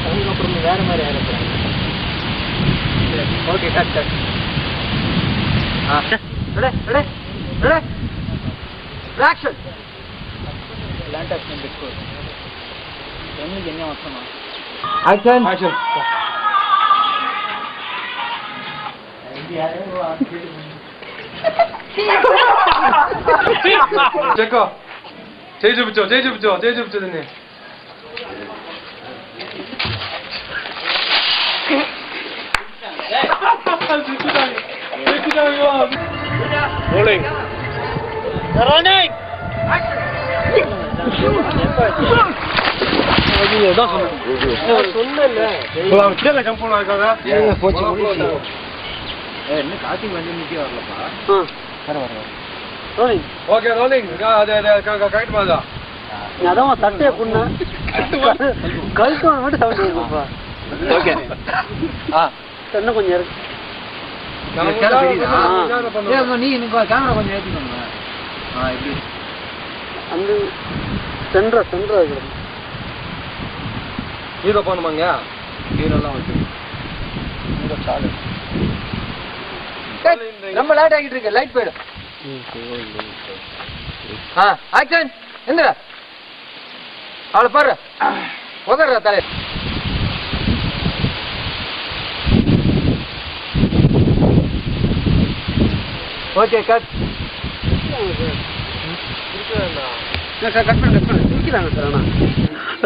அதுக்கப்புறம் வேற மாதிரி ஆயிருக்கிறாங்க. Okay cut cut. ஆக்ஷன். லேண்ட் ஆக்ஷன் பெட்கோ எங்களுக்கு என்ன அவசரமா? ஆக்ஷன். ஆக்ஷன். చెక్కో చేయి చూపించు దీన్ని. రోలింగ్ என்ன காட்டி வந்து நிக்க வரலப்பா. Okay rolling. கரெக்ட் மாதா. அதான் சட்டையை புண்ணா கழுத்து மட்டும் சவுண்ட் இருக்குப்பா. ஓகே இன்னும் கொஞ்சம் இருக்கு. நீ கேமரா கொஞ்சம் ஏற்றிக்கோங்க. இப்படி அந்த சென்ட்ரா ஹீரோ பண்ணுமாங்க. ஹீரோலாம் வச்சு ரொம்ப லேட் ஆகிட்டு இருக்கு. லைட் போயிடும். ஆக்ஷன். எந்திர அவளை பாரு. உதற தலை. Okay cut. கட் பண்ணு சிரிக்கிறாங்க சார். ஆனால்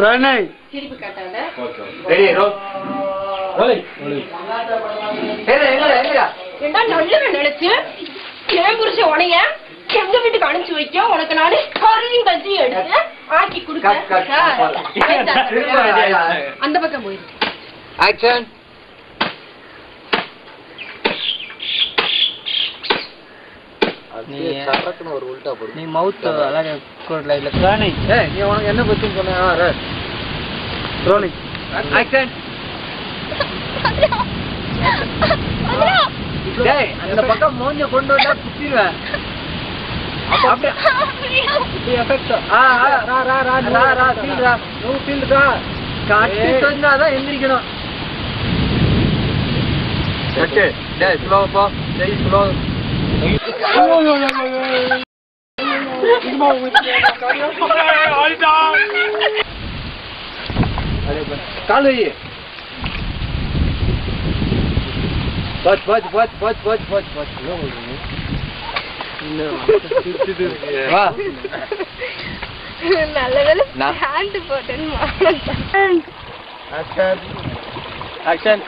ராணை திருப்பி கட்டாத. Ready role. ஏண்டா நல்லவன் நினைச்சு என் புருஷன் உனைய எங்க வீட்டுக்கு அனுப்பிச்சு வைக்க உனக்கு நானு கறியும் கஞ்சியும் எடுத்து ஆக்கி கொடுக்க. அந்த பக்கம் போயிருக்கு. ஆக்ஷன். நீ மவுத் அழகா லைட்ல ராணை. நீ உனக்கு என்ன பத்தி சொன்ன? Rolling action. டேய் அந்த பக்கம் மூஞ்ச கொண்டு வந்தா குத்திடுவேன். அப்படியே எஃபெக்ட். கட்டி சொன்னாதான் எந்திரிக்கணும். ஓகே டேய் ஸ்லோ போ. டேய் ஸ்லோ. கால் வை. நல்ல வேலை ஹேண்ட் போட்டேன்னு. ஆக்ஷன்.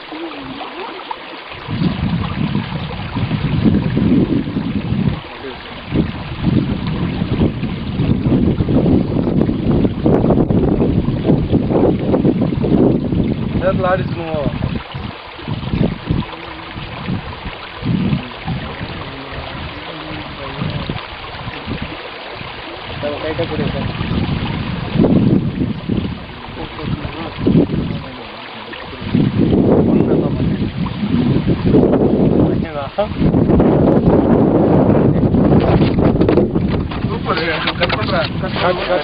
நேரத்தில் ஆடிச்சுனுவோம். லைட்டாக போடுங்க சார். சூப்பர், கட் பண்ணுறேன்.